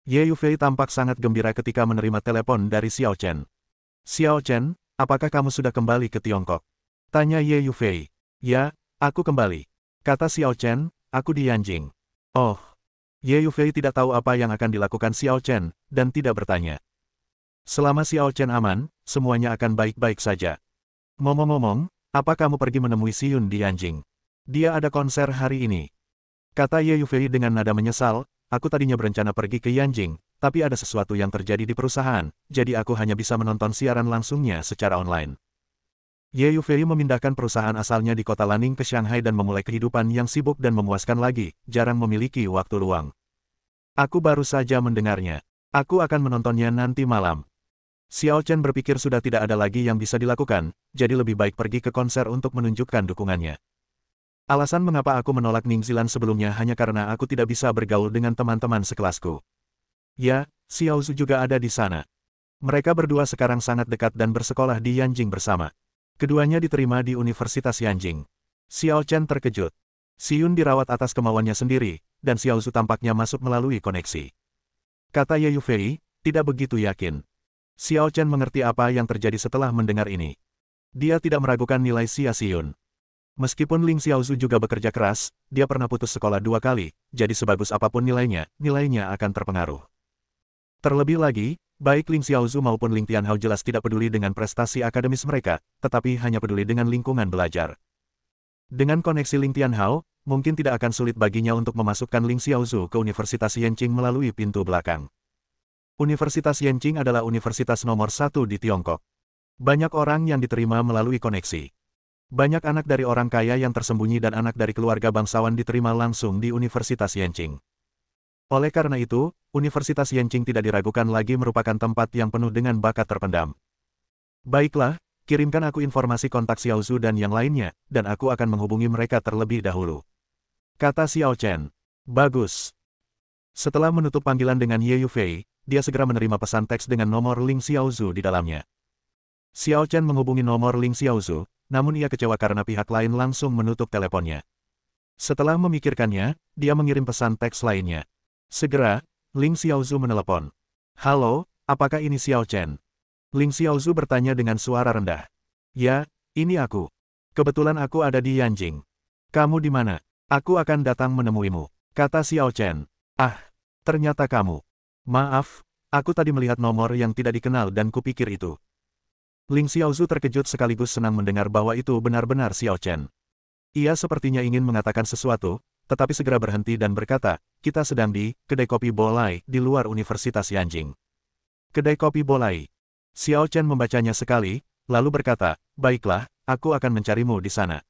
Ye Yufei tampak sangat gembira ketika menerima telepon dari Xiao Chen. Xiao Chen, apakah kamu sudah kembali ke Tiongkok? Tanya Ye Yufei. Ya, aku kembali. Kata Xiao Chen, aku di Yanjing. Oh. Ye Yufei tidak tahu apa yang akan dilakukan Xiao Chen, dan tidak bertanya. Selama Xiao Chen aman, semuanya akan baik-baik saja. Ngomong-ngomong, apa kamu pergi menemui Si Yun di Yanjing? Dia ada konser hari ini. Kata Ye Yufei dengan nada menyesal, aku tadinya berencana pergi ke Yanjing, tapi ada sesuatu yang terjadi di perusahaan, jadi aku hanya bisa menonton siaran langsungnya secara online. Ye Yufei memindahkan perusahaan asalnya di kota Lanning ke Shanghai dan memulai kehidupan yang sibuk dan memuaskan lagi, jarang memiliki waktu luang. Aku baru saja mendengarnya. Aku akan menontonnya nanti malam. Xiao Chen berpikir sudah tidak ada lagi yang bisa dilakukan, jadi lebih baik pergi ke konser untuk menunjukkan dukungannya. Alasan mengapa aku menolak Ning Zilan sebelumnya hanya karena aku tidak bisa bergaul dengan teman-teman sekelasku. Ya, Xiao Zhu juga ada di sana. Mereka berdua sekarang sangat dekat dan bersekolah di Yanjing bersama. Keduanya diterima di Universitas Yanjing. Xiao Chen terkejut. Si Yun dirawat atas kemauannya sendiri, dan Xiao Zhu tampaknya masuk melalui koneksi. Kata Ye Yufei, tidak begitu yakin. Xiao Chen mengerti apa yang terjadi setelah mendengar ini. Dia tidak meragukan nilai Si Yun. Meskipun Ling Xiaozu juga bekerja keras, dia pernah putus sekolah 2 kali, jadi sebagus apapun nilainya, nilainya akan terpengaruh. Terlebih lagi, Baik Ling Xiaozu maupun Ling Tianhao jelas tidak peduli dengan prestasi akademis mereka, tetapi hanya peduli dengan lingkungan belajar. Dengan koneksi Ling Tianhao, mungkin tidak akan sulit baginya untuk memasukkan Ling Xiaozu ke Universitas Yanqing melalui pintu belakang. Universitas Yanqing adalah universitas nomor 1 di Tiongkok. Banyak orang yang diterima melalui koneksi. Banyak anak dari orang kaya yang tersembunyi dan anak dari keluarga bangsawan diterima langsung di Universitas Yanqing. Oleh karena itu, Universitas Yanqing tidak diragukan lagi merupakan tempat yang penuh dengan bakat terpendam. Baiklah, kirimkan aku informasi kontak Xiaozu dan yang lainnya, dan aku akan menghubungi mereka terlebih dahulu. Kata Xiao Chen. Bagus. Setelah menutup panggilan dengan Ye Yufei, dia segera menerima pesan teks dengan nomor Ling Xiaozu di dalamnya. Xiao Chen menghubungi nomor Ling Xiaozu, namun ia kecewa karena pihak lain langsung menutup teleponnya. Setelah memikirkannya, dia mengirim pesan teks lainnya. Segera, Ling Xiaozu menelepon. Halo, apakah ini Xiao Chen? Ling Xiaozu bertanya dengan suara rendah. Ya, ini aku. Kebetulan aku ada di Yanjing. Kamu di mana? Aku akan datang menemuimu, kata Xiao Chen. Ah, ternyata kamu. Maaf, aku tadi melihat nomor yang tidak dikenal dan kupikir itu. Ling Xiaozu terkejut sekaligus senang mendengar bahwa itu benar-benar Xiao Chen. Ia sepertinya ingin mengatakan sesuatu, tetapi segera berhenti dan berkata, kita sedang di kedai kopi Bolai di luar Universitas Yanjing. Kedai kopi Bolai. Xiao Chen membacanya sekali, lalu berkata, baiklah, aku akan mencarimu di sana.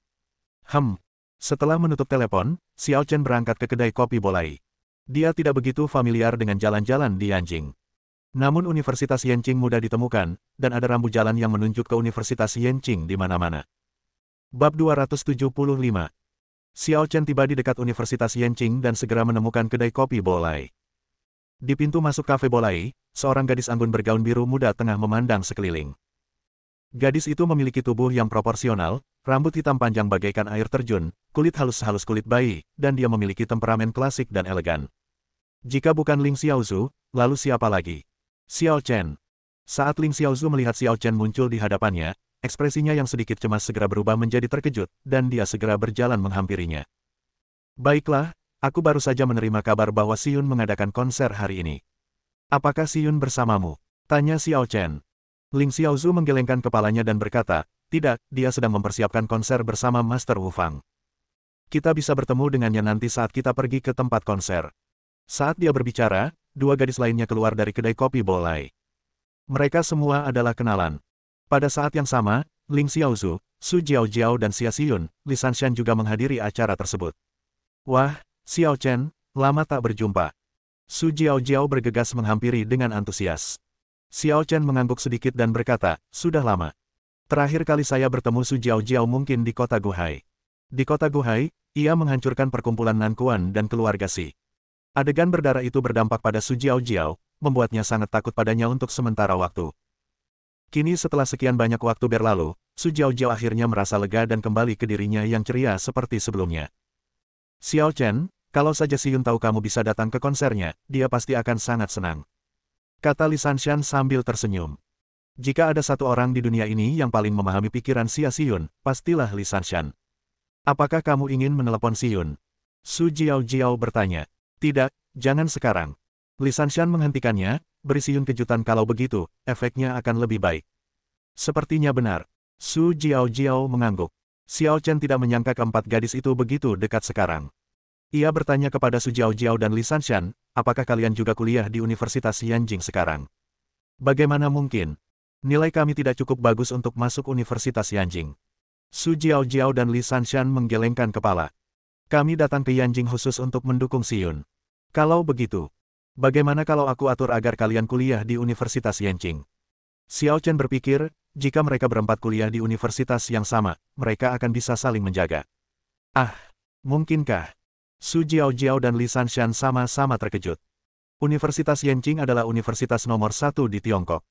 Setelah menutup telepon, Xiao Chen berangkat ke kedai kopi Bolai. Dia tidak begitu familiar dengan jalan-jalan di Yanjing. Namun Universitas Yanqing mudah ditemukan, dan ada rambu jalan yang menunjuk ke Universitas Yanqing di mana-mana. Bab 275. Xiao Chen tiba di dekat Universitas Yanqing dan segera menemukan kedai kopi Bolai. Di pintu masuk kafe Bolai, seorang gadis anggun bergaun biru muda tengah memandang sekeliling. Gadis itu memiliki tubuh yang proporsional, rambut hitam panjang bagaikan air terjun, kulit halus-halus kulit bayi, dan dia memiliki temperamen klasik dan elegan. Jika bukan Ling Xiaozu, lalu siapa lagi? Xiao Chen. Saat Ling Xiaozu melihat Xiao Chen muncul di hadapannya, ekspresinya yang sedikit cemas segera berubah menjadi terkejut, dan dia segera berjalan menghampirinya. Baiklah, aku baru saja menerima kabar bahwa Xiyun mengadakan konser hari ini. Apakah Xiyun bersamamu? Tanya Xiao Chen. Ling Xiaozu menggelengkan kepalanya dan berkata, tidak, dia sedang mempersiapkan konser bersama Master Wu Fang. Kita bisa bertemu dengannya nanti saat kita pergi ke tempat konser. Saat dia berbicara, dua gadis lainnya keluar dari kedai kopi Bolai. Mereka semua adalah kenalan. Pada saat yang sama, Ling Xiaozu, Su Jiaojiao dan Xia Xiyun, Li Sanshan juga menghadiri acara tersebut. Wah, Xiao Chen, lama tak berjumpa. Su Jiaojiao bergegas menghampiri dengan antusias. Xiao Chen mengangguk sedikit dan berkata, sudah lama. Terakhir kali saya bertemu Su Jiaojiao mungkin di kota Guhai. Di kota Guhai, ia menghancurkan perkumpulan Nan Quan dan keluarga Xi. Adegan berdarah itu berdampak pada Su Jiaojiao, membuatnya sangat takut padanya untuk sementara waktu. Kini setelah sekian banyak waktu berlalu, Su Jiaojiao akhirnya merasa lega dan kembali ke dirinya yang ceria seperti sebelumnya. Xiao Chen, kalau saja Xiyun tahu kamu bisa datang ke konsernya, dia pasti akan sangat senang. Kata Li Sanshan sambil tersenyum. Jika ada satu orang di dunia ini yang paling memahami pikiran Xia Xiyun, pastilah Li Sanshan. Apakah kamu ingin menelepon Xiyun? Su Jiaojiao bertanya. Tidak, jangan sekarang. Li Sanshan menghentikannya, beri Xiyun kejutan kalau begitu, efeknya akan lebih baik. Sepertinya benar. Su Jiaojiao mengangguk. Xiao Chen tidak menyangka keempat gadis itu begitu dekat sekarang. Ia bertanya kepada Su Jiaojiao dan Li Sanshan, apakah kalian juga kuliah di Universitas Yanjing sekarang? Bagaimana mungkin? Nilai kami tidak cukup bagus untuk masuk Universitas Yanjing. Su Jiaojiao dan Li Sanshan menggelengkan kepala. Kami datang ke Yanjing khusus untuk mendukung Xiyun. Kalau begitu, bagaimana kalau aku atur agar kalian kuliah di Universitas Yanjing? Xiao Chen berpikir, jika mereka berempat kuliah di universitas yang sama, mereka akan bisa saling menjaga. Ah, mungkinkah? Su Jiaojiao dan Li Sanshan sama-sama terkejut. Universitas Yanjing adalah universitas nomor 1 di Tiongkok.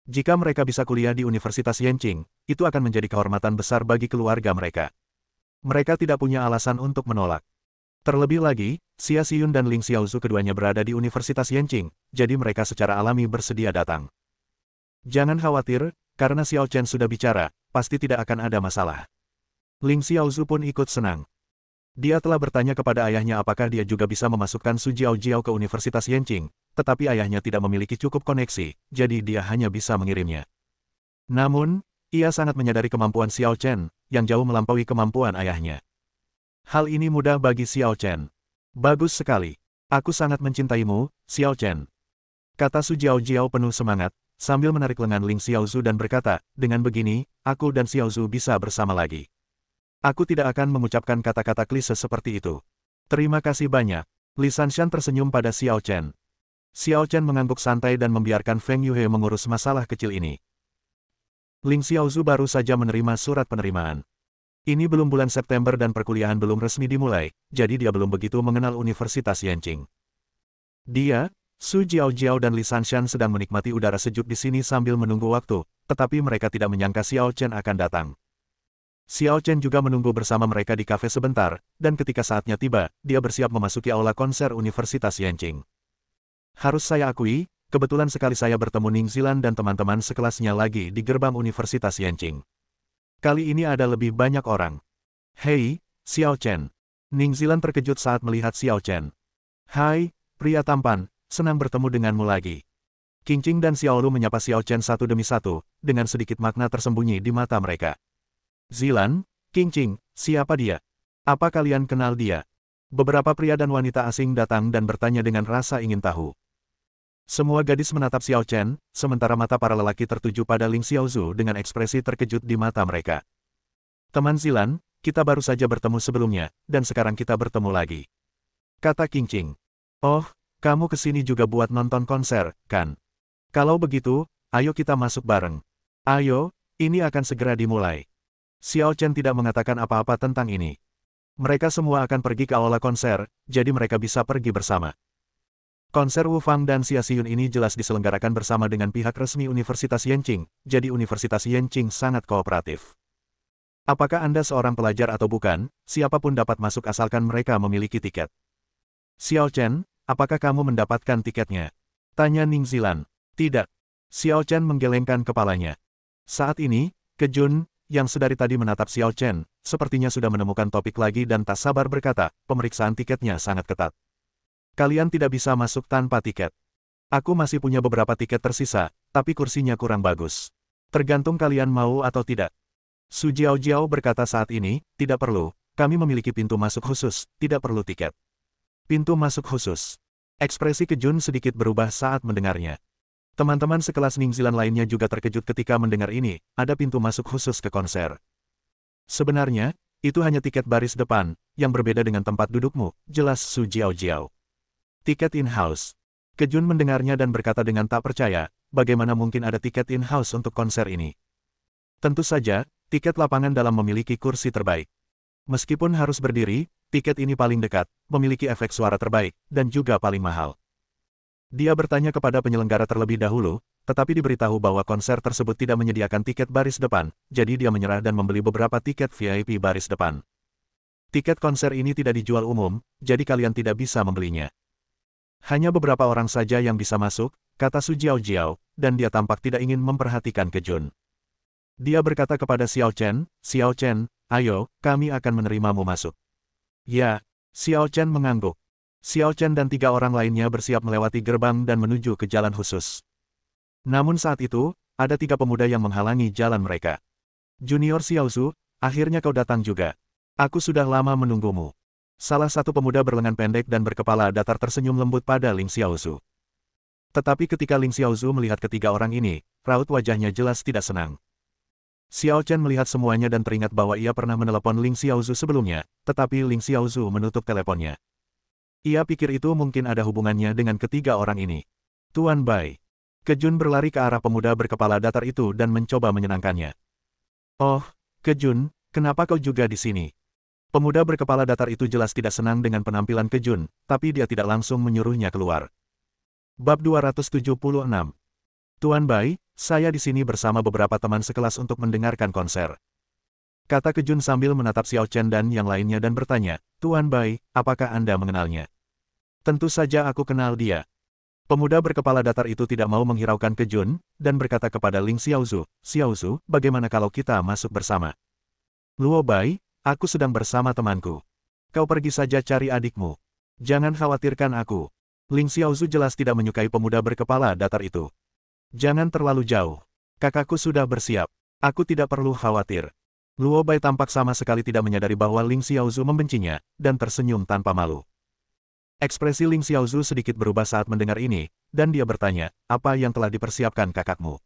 Jika mereka bisa kuliah di Universitas Yanjing, itu akan menjadi kehormatan besar bagi keluarga mereka. Mereka tidak punya alasan untuk menolak. Terlebih lagi, Xia Xiyun dan Ling Xiaozu keduanya berada di Universitas Yanjing, jadi mereka secara alami bersedia datang. Jangan khawatir, karena Xiao Chen sudah bicara, pasti tidak akan ada masalah. Ling Xiaozu pun ikut senang. Dia telah bertanya kepada ayahnya apakah dia juga bisa memasukkan Su Jiao ke Universitas Yanqing, tetapi ayahnya tidak memiliki cukup koneksi, jadi dia hanya bisa mengirimnya. Namun, ia sangat menyadari kemampuan Xiao Chen, yang jauh melampaui kemampuan ayahnya. Hal ini mudah bagi Xiao Chen. Bagus sekali. Aku sangat mencintaimu, Xiao Chen. Kata Su Jiao penuh semangat, sambil menarik lengan Ling Xiaozu dan berkata, dengan begini, aku dan Xiaozu bisa bersama lagi. Aku tidak akan mengucapkan kata-kata klise seperti itu. Terima kasih banyak. Li Sanshan tersenyum pada Xiao Chen. Xiao Chen mengangguk santai dan membiarkan Feng Yuhe mengurus masalah kecil ini. Ling Xiaozu baru saja menerima surat penerimaan. Ini belum bulan September dan perkuliahan belum resmi dimulai, jadi dia belum begitu mengenal Universitas Yanqing. Dia, Su Jiao dan Li Sanshan sedang menikmati udara sejuk di sini sambil menunggu waktu, tetapi mereka tidak menyangka Xiao Chen akan datang. Xiao Chen juga menunggu bersama mereka di kafe sebentar, dan ketika saatnya tiba, dia bersiap memasuki aula konser Universitas Yanqing. Harus saya akui, kebetulan sekali saya bertemu Ning Zilan dan teman-teman sekelasnya lagi di gerbang Universitas Yanqing. Kali ini ada lebih banyak orang. Hei, Xiao Chen. Ning Zilan terkejut saat melihat Xiao Chen. Hai, pria tampan, senang bertemu denganmu lagi. Qingqing dan Xiaolu menyapa Xiao Chen satu demi satu, dengan sedikit makna tersembunyi di mata mereka. Zilan, Qingqing, siapa dia? Apa kalian kenal dia? Beberapa pria dan wanita asing datang dan bertanya dengan rasa ingin tahu. Semua gadis menatap Xiao Chen, sementara mata para lelaki tertuju pada Ling Xiaozu dengan ekspresi terkejut di mata mereka. Teman Zilan, kita baru saja bertemu sebelumnya, dan sekarang kita bertemu lagi. Kata Qingqing. Oh, kamu kesini juga buat nonton konser, kan? Kalau begitu, ayo kita masuk bareng. Ayo, ini akan segera dimulai. Xiao Chen tidak mengatakan apa-apa tentang ini. Mereka semua akan pergi ke aula konser, jadi mereka bisa pergi bersama. Konser Wu Fang dan Xia Xiyun ini jelas diselenggarakan bersama dengan pihak resmi Universitas Yanqing, jadi Universitas Yanqing sangat kooperatif. Apakah Anda seorang pelajar atau bukan, siapapun dapat masuk asalkan mereka memiliki tiket. Xiao Chen, apakah kamu mendapatkan tiketnya? Tanya Ning Zilan. Tidak. Xiao Chen menggelengkan kepalanya. Saat ini, Kejun, yang sedari tadi menatap Xiao Chen, sepertinya sudah menemukan topik lagi dan tak sabar berkata, pemeriksaan tiketnya sangat ketat. Kalian tidak bisa masuk tanpa tiket. Aku masih punya beberapa tiket tersisa, tapi kursinya kurang bagus. Tergantung kalian mau atau tidak. Su Jiao berkata saat ini, tidak perlu, kami memiliki pintu masuk khusus, tidak perlu tiket. Pintu masuk khusus. Ekspresi Kejun sedikit berubah saat mendengarnya. Teman-teman sekelas Ning Zilan lainnya juga terkejut ketika mendengar ini, ada pintu masuk khusus ke konser. Sebenarnya, itu hanya tiket baris depan, yang berbeda dengan tempat dudukmu, jelas Su Jiao. Tiket in-house. Kejun mendengarnya dan berkata dengan tak percaya, bagaimana mungkin ada tiket in-house untuk konser ini? Tentu saja, tiket lapangan dalam memiliki kursi terbaik. Meskipun harus berdiri, tiket ini paling dekat, memiliki efek suara terbaik, dan juga paling mahal. Dia bertanya kepada penyelenggara terlebih dahulu, tetapi diberitahu bahwa konser tersebut tidak menyediakan tiket baris depan, jadi dia menyerah dan membeli beberapa tiket VIP baris depan. Tiket konser ini tidak dijual umum, jadi kalian tidak bisa membelinya. Hanya beberapa orang saja yang bisa masuk, kata Su Jiao, dan dia tampak tidak ingin memperhatikan Kejun. Dia berkata kepada Xiao Chen, ayo, kami akan menerimamu masuk. Ya, Xiao Chen mengangguk. Xiao Chen dan 3 orang lainnya bersiap melewati gerbang dan menuju ke jalan khusus. Namun saat itu, ada 3 pemuda yang menghalangi jalan mereka. Junior Xiaozu, akhirnya kau datang juga. Aku sudah lama menunggumu. Salah satu pemuda berlengan pendek dan berkepala datar tersenyum lembut pada Ling Xiaozu. Tetapi ketika Ling Xiaozu melihat ketiga orang ini, raut wajahnya jelas tidak senang. Xiao Chen melihat semuanya dan teringat bahwa ia pernah menelepon Ling Xiaozu sebelumnya, tetapi Ling Xiaozu menutup teleponnya. Ia pikir itu mungkin ada hubungannya dengan ketiga orang ini. Tuan Bai. Kejun berlari ke arah pemuda berkepala datar itu dan mencoba menyenangkannya. Oh, Kejun, kenapa kau juga di sini? Pemuda berkepala datar itu jelas tidak senang dengan penampilan Kejun, tapi dia tidak langsung menyuruhnya keluar. Bab 276. Tuan Bai, saya di sini bersama beberapa teman sekelas untuk mendengarkan konser. Kata Kejun sambil menatap Xiao Chen dan yang lainnya dan bertanya, Tuan Bai, apakah Anda mengenalnya? Tentu saja aku kenal dia. Pemuda berkepala datar itu tidak mau menghiraukan Kejun, dan berkata kepada Ling Xiaozu, bagaimana kalau kita masuk bersama? Luo Bai, aku sedang bersama temanku. Kau pergi saja cari adikmu. Jangan khawatirkan aku. Ling Xiaozu jelas tidak menyukai pemuda berkepala datar itu. Jangan terlalu jauh. Kakakku sudah bersiap. Aku tidak perlu khawatir. Luo Bai tampak sama sekali tidak menyadari bahwa Ling Xiaozu membencinya, dan tersenyum tanpa malu. Ekspresi Ling Xiaozu sedikit berubah saat mendengar ini, dan dia bertanya, apa yang telah dipersiapkan kakakmu?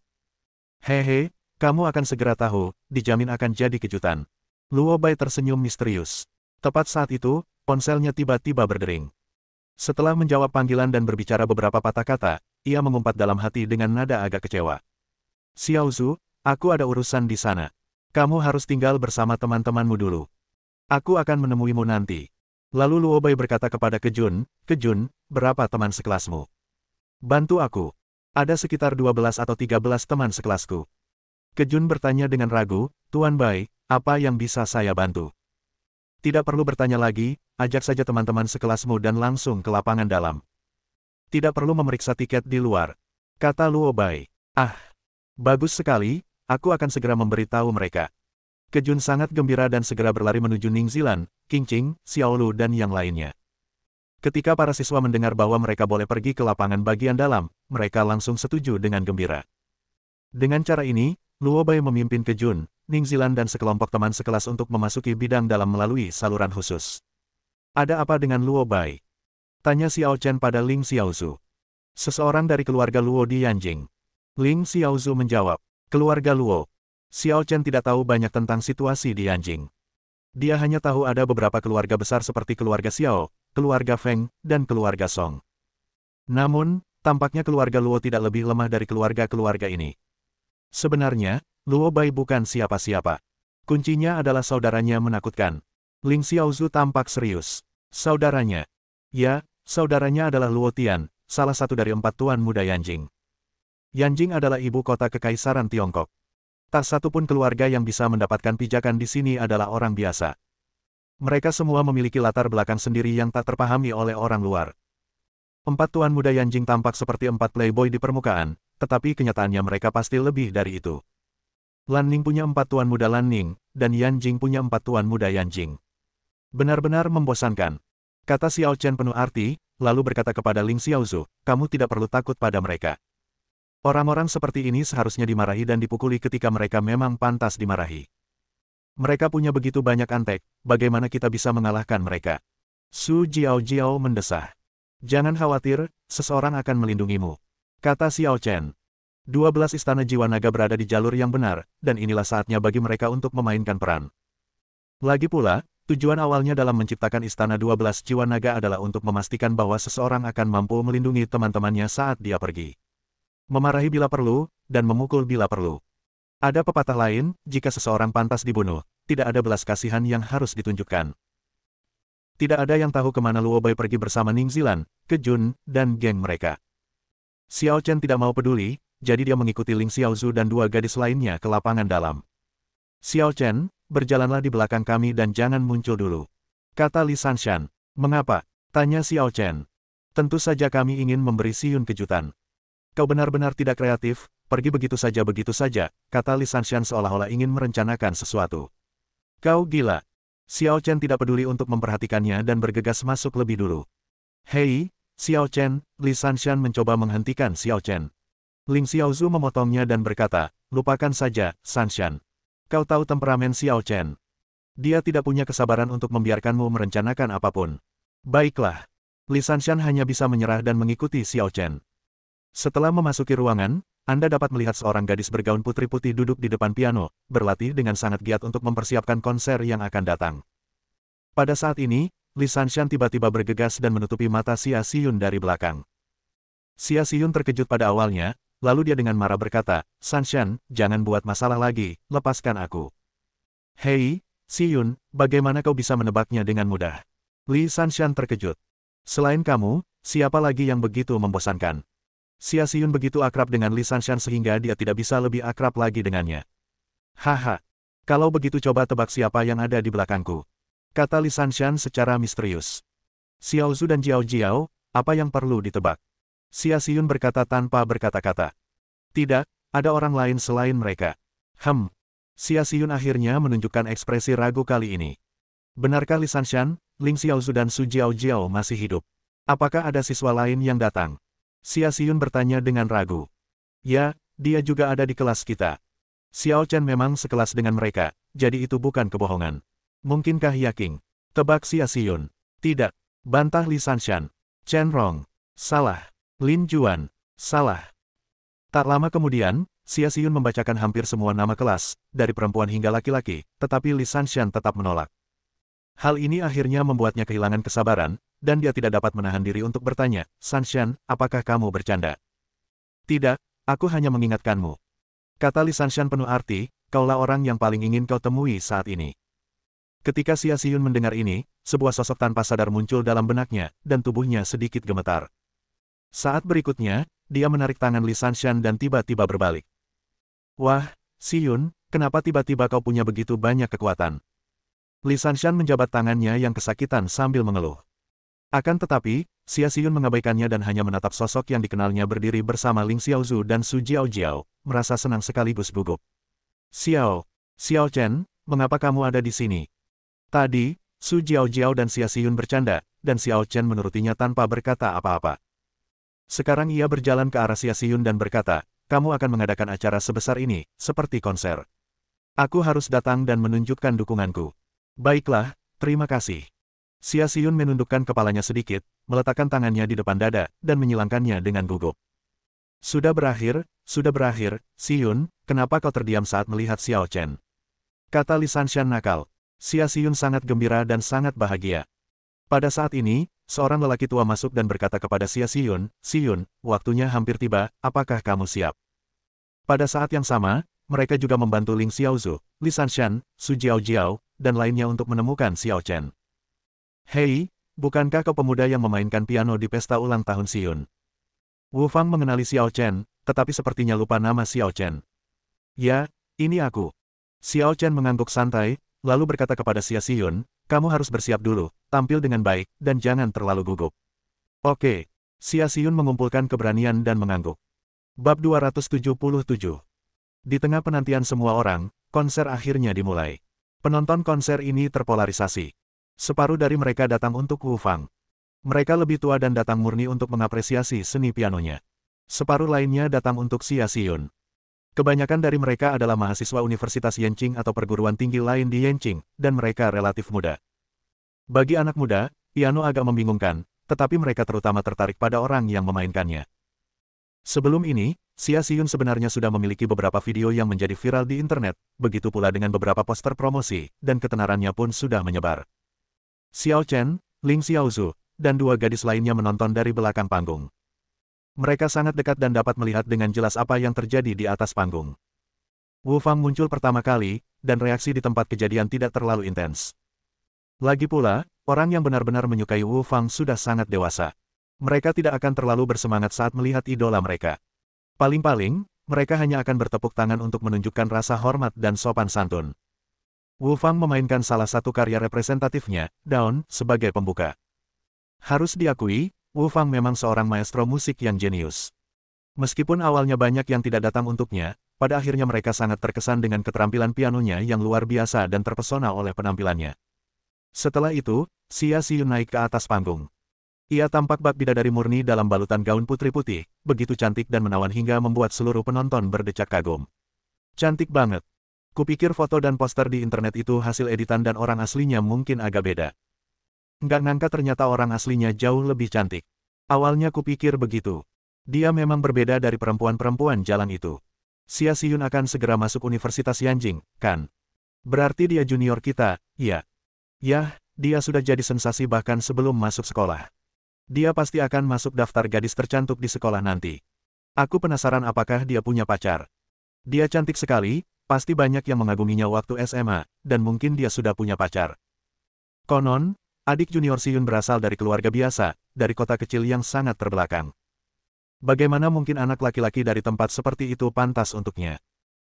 Hehe, kamu akan segera tahu, dijamin akan jadi kejutan. Luo Bai tersenyum misterius. Tepat saat itu, ponselnya tiba-tiba berdering. Setelah menjawab panggilan dan berbicara beberapa patah kata, ia mengumpat dalam hati dengan nada agak kecewa. Xiaozu, aku ada urusan di sana. Kamu harus tinggal bersama teman-temanmu dulu. Aku akan menemuimu nanti. Lalu Luo Bai berkata kepada Kejun, Kejun, berapa teman sekelasmu? Bantu aku. Ada sekitar 12 atau 13 teman sekelasku. Kejun bertanya dengan ragu, Tuan Bai, apa yang bisa saya bantu? Tidak perlu bertanya lagi, ajak saja teman-teman sekelasmu dan langsung ke lapangan dalam. Tidak perlu memeriksa tiket di luar. Kata Luo Bai. Ah, bagus sekali, aku akan segera memberitahu mereka. Kejun sangat gembira dan segera berlari menuju Ning Zilan, Qing Qing, Xiaolu dan yang lainnya. Ketika para siswa mendengar bahwa mereka boleh pergi ke lapangan bagian dalam, mereka langsung setuju dengan gembira. Dengan cara ini, Luo Bai memimpin Kejun, Ning Zilan dan sekelompok teman sekelas untuk memasuki bidang dalam melalui saluran khusus. Ada apa dengan Luo Bai? Tanya Xiao Chen pada Ling Xiaozu. Seseorang dari keluarga Luo di Yanjing. Ling Xiaozu menjawab, keluarga Luo. Xiao Chen tidak tahu banyak tentang situasi di Yanjing. Dia hanya tahu ada beberapa keluarga besar seperti keluarga Xiao, keluarga Feng, dan keluarga Song. Namun, tampaknya keluarga Luo tidak lebih lemah dari keluarga-keluarga ini. Sebenarnya, Luo Bai bukan siapa-siapa. Kuncinya adalah saudaranya menakutkan. Ling Xiaozu tampak serius. Saudaranya. Ya, saudaranya adalah Luo Tian, salah satu dari 4 tuan muda Yanjing. Yanjing adalah ibu kota Kekaisaran Tiongkok. Tak satu pun keluarga yang bisa mendapatkan pijakan di sini adalah orang biasa. Mereka semua memiliki latar belakang sendiri yang tak terpahami oleh orang luar. 4 tuan muda Yanjing tampak seperti 4 playboy di permukaan, tetapi kenyataannya mereka pasti lebih dari itu. Lan Ning punya 4 tuan muda Lan Ning, dan Yanjing punya 4 tuan muda Yanjing. Benar-benar membosankan. Kata Xiao Chen penuh arti, lalu berkata kepada Ling Xiaozu, kamu tidak perlu takut pada mereka. Orang-orang seperti ini seharusnya dimarahi dan dipukuli ketika mereka memang pantas dimarahi. Mereka punya begitu banyak antek, bagaimana kita bisa mengalahkan mereka? Su Jiao mendesah. Jangan khawatir, seseorang akan melindungimu. Kata Xiao Chen. 12 istana jiwa naga berada di jalur yang benar, dan inilah saatnya bagi mereka untuk memainkan peran. Lagi pula, tujuan awalnya dalam menciptakan istana 12 jiwa naga adalah untuk memastikan bahwa seseorang akan mampu melindungi teman-temannya saat dia pergi. Memarahi bila perlu, dan memukul bila perlu. Ada pepatah lain, jika seseorang pantas dibunuh, tidak ada belas kasihan yang harus ditunjukkan. Tidak ada yang tahu kemana Luo Bai pergi bersama Ning Zilan, Kejun, dan geng mereka. Xiao Chen tidak mau peduli, jadi dia mengikuti Ling Xiaozu dan 2 gadis lainnya ke lapangan dalam. Xiao Chen, berjalanlah di belakang kami dan jangan muncul dulu. Kata Li Sanshan. Mengapa? Tanya Xiao Chen. Tentu saja kami ingin memberi Siyun kejutan. Kau benar-benar tidak kreatif, pergi begitu saja, kata Li Sanshan seolah-olah ingin merencanakan sesuatu. Kau gila. Xiao Chen tidak peduli untuk memperhatikannya dan bergegas masuk lebih dulu. Hei, Xiao Chen, Li Sanshan mencoba menghentikan Xiao Chen. Ling Xiaozu memotongnya dan berkata, lupakan saja, Sanshan. Kau tahu temperamen Xiao Chen. Dia tidak punya kesabaran untuk membiarkanmu merencanakan apapun. Baiklah. Li Sanshan hanya bisa menyerah dan mengikuti Xiao Chen. Setelah memasuki ruangan, Anda dapat melihat seorang gadis bergaun putri putih duduk di depan piano, berlatih dengan sangat giat untuk mempersiapkan konser yang akan datang. Pada saat ini, Li Sanshan tiba-tiba bergegas dan menutupi mata Xia Xiyun dari belakang. Xia Xiyun terkejut pada awalnya, lalu dia dengan marah berkata, Sanshan, jangan buat masalah lagi, lepaskan aku. Hei, Xiyun, bagaimana kau bisa menebaknya dengan mudah? Li Sanshan terkejut. Selain kamu, siapa lagi yang begitu membosankan? Xia Xiyun begitu akrab dengan Li Sanshan sehingga dia tidak bisa lebih akrab lagi dengannya. Haha, kalau begitu coba tebak siapa yang ada di belakangku. Kata Li Sanshan secara misterius. Xiaozu dan Jiao Jiao, apa yang perlu ditebak? Xia Xiyun berkata tanpa berkata-kata. Tidak, ada orang lain selain mereka. Xia Xiyun akhirnya menunjukkan ekspresi ragu kali ini. Benarkah Li Sanshan, Ling Xiaozu dan Su Jiaojiao masih hidup? Apakah ada siswa lain yang datang? Xia Xiyun bertanya dengan ragu. Ya, dia juga ada di kelas kita. Xiao Chen memang sekelas dengan mereka, jadi itu bukan kebohongan. Mungkinkah Yaking? Tebak Xia Xiyun. Tidak. Bantah Li Sanshan. Chen Rong. Salah. Lin Juan. Salah. Tak lama kemudian, Xia Xiyun membacakan hampir semua nama kelas, dari perempuan hingga laki-laki, tetapi Li Sanshan tetap menolak. Hal ini akhirnya membuatnya kehilangan kesabaran, dan dia tidak dapat menahan diri untuk bertanya, Sanshan, apakah kamu bercanda? Tidak, aku hanya mengingatkanmu. Kata Li Sanshan penuh arti, kaulah orang yang paling ingin kau temui saat ini. Ketika Xia Xiyun mendengar ini, sebuah sosok tanpa sadar muncul dalam benaknya, dan tubuhnya sedikit gemetar. Saat berikutnya, dia menarik tangan Li Sanshan dan tiba-tiba berbalik. Wah, Xiyun, kenapa tiba-tiba kau punya begitu banyak kekuatan? Li Sanshan menjabat tangannya yang kesakitan sambil mengeluh. Akan tetapi, Xia Xiyun mengabaikannya dan hanya menatap sosok yang dikenalnya berdiri bersama Ling Xiaozu dan Su Jiaojiao, merasa senang sekaligus gugup. Xiao Chen, mengapa kamu ada di sini? Tadi, Su Jiaojiao dan Xia Xiyun bercanda, dan Xiao Chen menurutinya tanpa berkata apa-apa. Sekarang ia berjalan ke arah Xia Xiyun dan berkata, kamu akan mengadakan acara sebesar ini, seperti konser. Aku harus datang dan menunjukkan dukunganku. Baiklah, terima kasih. Xia Xiyun menundukkan kepalanya sedikit, meletakkan tangannya di depan dada, dan menyilangkannya dengan gugup. Sudah berakhir, Xiyun, kenapa kau terdiam saat melihat Xiao Chen? Kata Li Sanshan nakal. Xia Xiyun sangat gembira dan sangat bahagia. Pada saat ini, seorang lelaki tua masuk dan berkata kepada Xia Xiyun, Xiyun, waktunya hampir tiba, apakah kamu siap? Pada saat yang sama, mereka juga membantu Ling Xiaozu, Li Sanshan, Su Jiaojiao, dan lainnya untuk menemukan Xiao Chen. Hei, bukankah kau pemuda yang memainkan piano di pesta ulang tahun Xiyun? Wu Fang mengenali Xiao Chen, tetapi sepertinya lupa nama Xiao Chen. Ya, ini aku. Xiao Chen mengangguk santai, lalu berkata kepada Xia Xiyun, kamu harus bersiap dulu, tampil dengan baik, dan jangan terlalu gugup. Oke. Xia Xiyun mengumpulkan keberanian dan mengangguk. Bab 277. Di tengah penantian semua orang, konser akhirnya dimulai. Penonton konser ini terpolarisasi. Separuh dari mereka datang untuk Wu Fang. Mereka lebih tua dan datang murni untuk mengapresiasi seni pianonya. Separuh lainnya datang untuk Xia Xiyun. Kebanyakan dari mereka adalah mahasiswa Universitas Yenqing atau perguruan tinggi lain di Yenqing, dan mereka relatif muda. Bagi anak muda, piano agak membingungkan, tetapi mereka terutama tertarik pada orang yang memainkannya. Sebelum ini, Xia Xiyun sebenarnya sudah memiliki beberapa video yang menjadi viral di internet, begitu pula dengan beberapa poster promosi, dan ketenarannya pun sudah menyebar. Xiao Chen, Ling Xiaozu, dan dua gadis lainnya menonton dari belakang panggung. Mereka sangat dekat dan dapat melihat dengan jelas apa yang terjadi di atas panggung. Wu Fang muncul pertama kali, dan reaksi di tempat kejadian tidak terlalu intens. Lagi pula, orang yang benar-benar menyukai Wu Fang sudah sangat dewasa. Mereka tidak akan terlalu bersemangat saat melihat idola mereka. Paling-paling, mereka hanya akan bertepuk tangan untuk menunjukkan rasa hormat dan sopan santun. Wu Fang memainkan salah satu karya representatifnya, Dawn, sebagai pembuka. Harus diakui, Wu Fang memang seorang maestro musik yang jenius. Meskipun awalnya banyak yang tidak datang untuknya, pada akhirnya mereka sangat terkesan dengan keterampilan pianonya yang luar biasa dan terpesona oleh penampilannya. Setelah itu, Xia Xiyun naik ke atas panggung. Ia tampak bak bidadari murni dalam balutan gaun putri putih, begitu cantik dan menawan hingga membuat seluruh penonton berdecak kagum. Cantik banget. Kupikir foto dan poster di internet itu hasil editan dan orang aslinya mungkin agak beda. Nggak nyangka ternyata orang aslinya jauh lebih cantik. Awalnya kupikir begitu. Dia memang berbeda dari perempuan-perempuan jalan itu. Xia Xiyun akan segera masuk Universitas Yanjing, kan? Berarti dia junior kita, ya? Yah, dia sudah jadi sensasi bahkan sebelum masuk sekolah. Dia pasti akan masuk daftar gadis tercantik di sekolah nanti. Aku penasaran apakah dia punya pacar. Dia cantik sekali, pasti banyak yang mengaguminya waktu SMA, dan mungkin dia sudah punya pacar. Konon, adik junior Xiyun berasal dari keluarga biasa, dari kota kecil yang sangat terbelakang. Bagaimana mungkin anak laki-laki dari tempat seperti itu pantas untuknya?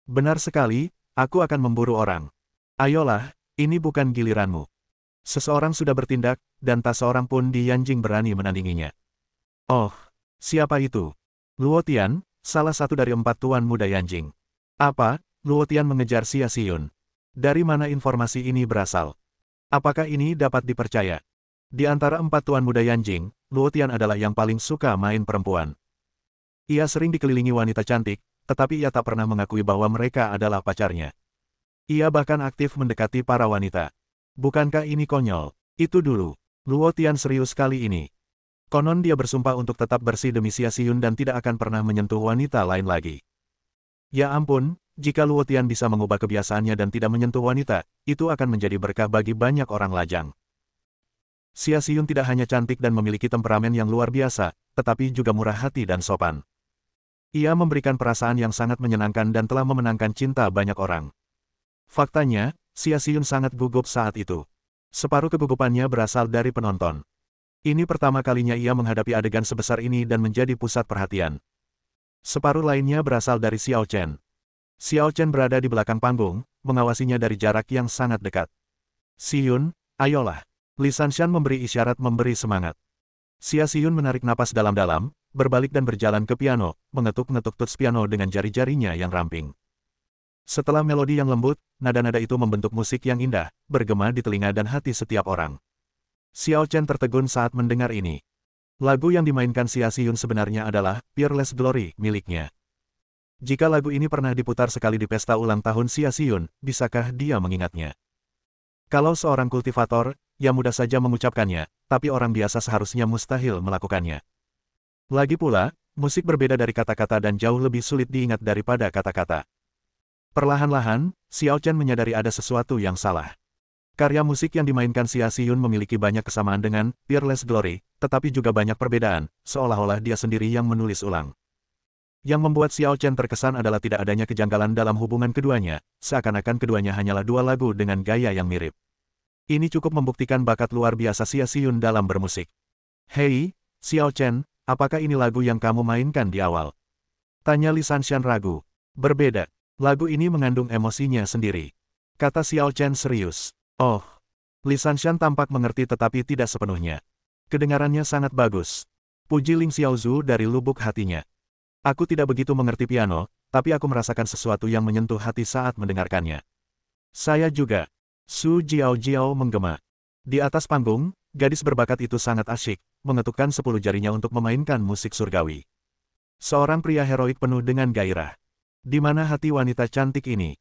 Benar sekali, aku akan memburu orang. Ayolah, ini bukan giliranmu. Seseorang sudah bertindak, dan tak seorang pun di Yanjing berani menandinginya. Oh, siapa itu? Luo Tian, salah satu dari 4 tuan muda Yanjing. Apa? Luo Tian mengejar Xia Xiyun. Dari mana informasi ini berasal? Apakah ini dapat dipercaya? Di antara 4 tuan muda Yanjing, Luo Tian adalah yang paling suka main perempuan. Ia sering dikelilingi wanita cantik, tetapi ia tak pernah mengakui bahwa mereka adalah pacarnya. Ia bahkan aktif mendekati para wanita. Bukankah ini konyol? Itu dulu. Luo Tian serius kali ini. Konon dia bersumpah untuk tetap bersih demi Xia Xiyun dan tidak akan pernah menyentuh wanita lain lagi. Ya ampun, jika Luo Tian bisa mengubah kebiasaannya dan tidak menyentuh wanita, itu akan menjadi berkah bagi banyak orang lajang. Xia Xiyun tidak hanya cantik dan memiliki temperamen yang luar biasa, tetapi juga murah hati dan sopan. Ia memberikan perasaan yang sangat menyenangkan dan telah memenangkan cinta banyak orang. Faktanya, Xia Xiyun sangat gugup saat itu. Separuh kegugupannya berasal dari penonton. Ini pertama kalinya ia menghadapi adegan sebesar ini dan menjadi pusat perhatian. Separuh lainnya berasal dari Xiao Chen. Xiao Chen berada di belakang panggung, mengawasinya dari jarak yang sangat dekat. "Xiyun, ayolah." Li Sanshan memberi isyarat memberi semangat. Xia Xiyun menarik napas dalam-dalam, berbalik dan berjalan ke piano, mengetuk-ngetuk tuts piano dengan jari-jarinya yang ramping. Setelah melodi yang lembut, nada-nada itu membentuk musik yang indah, bergema di telinga dan hati setiap orang. Xiao Chen tertegun saat mendengar ini. Lagu yang dimainkan Xia Xiyun sebenarnya adalah Peerless Glory miliknya. Jika lagu ini pernah diputar sekali di pesta ulang tahun Xia Xiyun, bisakah dia mengingatnya? Kalau seorang kultivator, ya mudah saja mengucapkannya, tapi orang biasa seharusnya mustahil melakukannya. Lagi pula, musik berbeda dari kata-kata dan jauh lebih sulit diingat daripada kata-kata. Perlahan-lahan, Xiao Chen menyadari ada sesuatu yang salah. Karya musik yang dimainkan Xia Xiyun memiliki banyak kesamaan dengan Peerless Glory, tetapi juga banyak perbedaan, seolah-olah dia sendiri yang menulis ulang. Yang membuat Xiao Chen terkesan adalah tidak adanya kejanggalan dalam hubungan keduanya, seakan-akan keduanya hanyalah 2 lagu dengan gaya yang mirip. Ini cukup membuktikan bakat luar biasa Xia Xiyun dalam bermusik. "Hei, Xiao Chen, apakah ini lagu yang kamu mainkan di awal?" Tanya Li Sanshan ragu. "Berbeda. Lagu ini mengandung emosinya sendiri," kata Xiao Chen serius. "Oh." Li Sanshan tampak mengerti tetapi tidak sepenuhnya. Kedengarannya sangat bagus. Puji Ling Xiaozhu dari lubuk hatinya. "Aku tidak begitu mengerti piano, tapi aku merasakan sesuatu yang menyentuh hati saat mendengarkannya." "Saya juga." Su Jiao menggema. Di atas panggung, gadis berbakat itu sangat asyik, mengetukkan 10 jarinya untuk memainkan musik surgawi. Seorang pria heroik penuh dengan gairah. Di mana hati wanita cantik ini?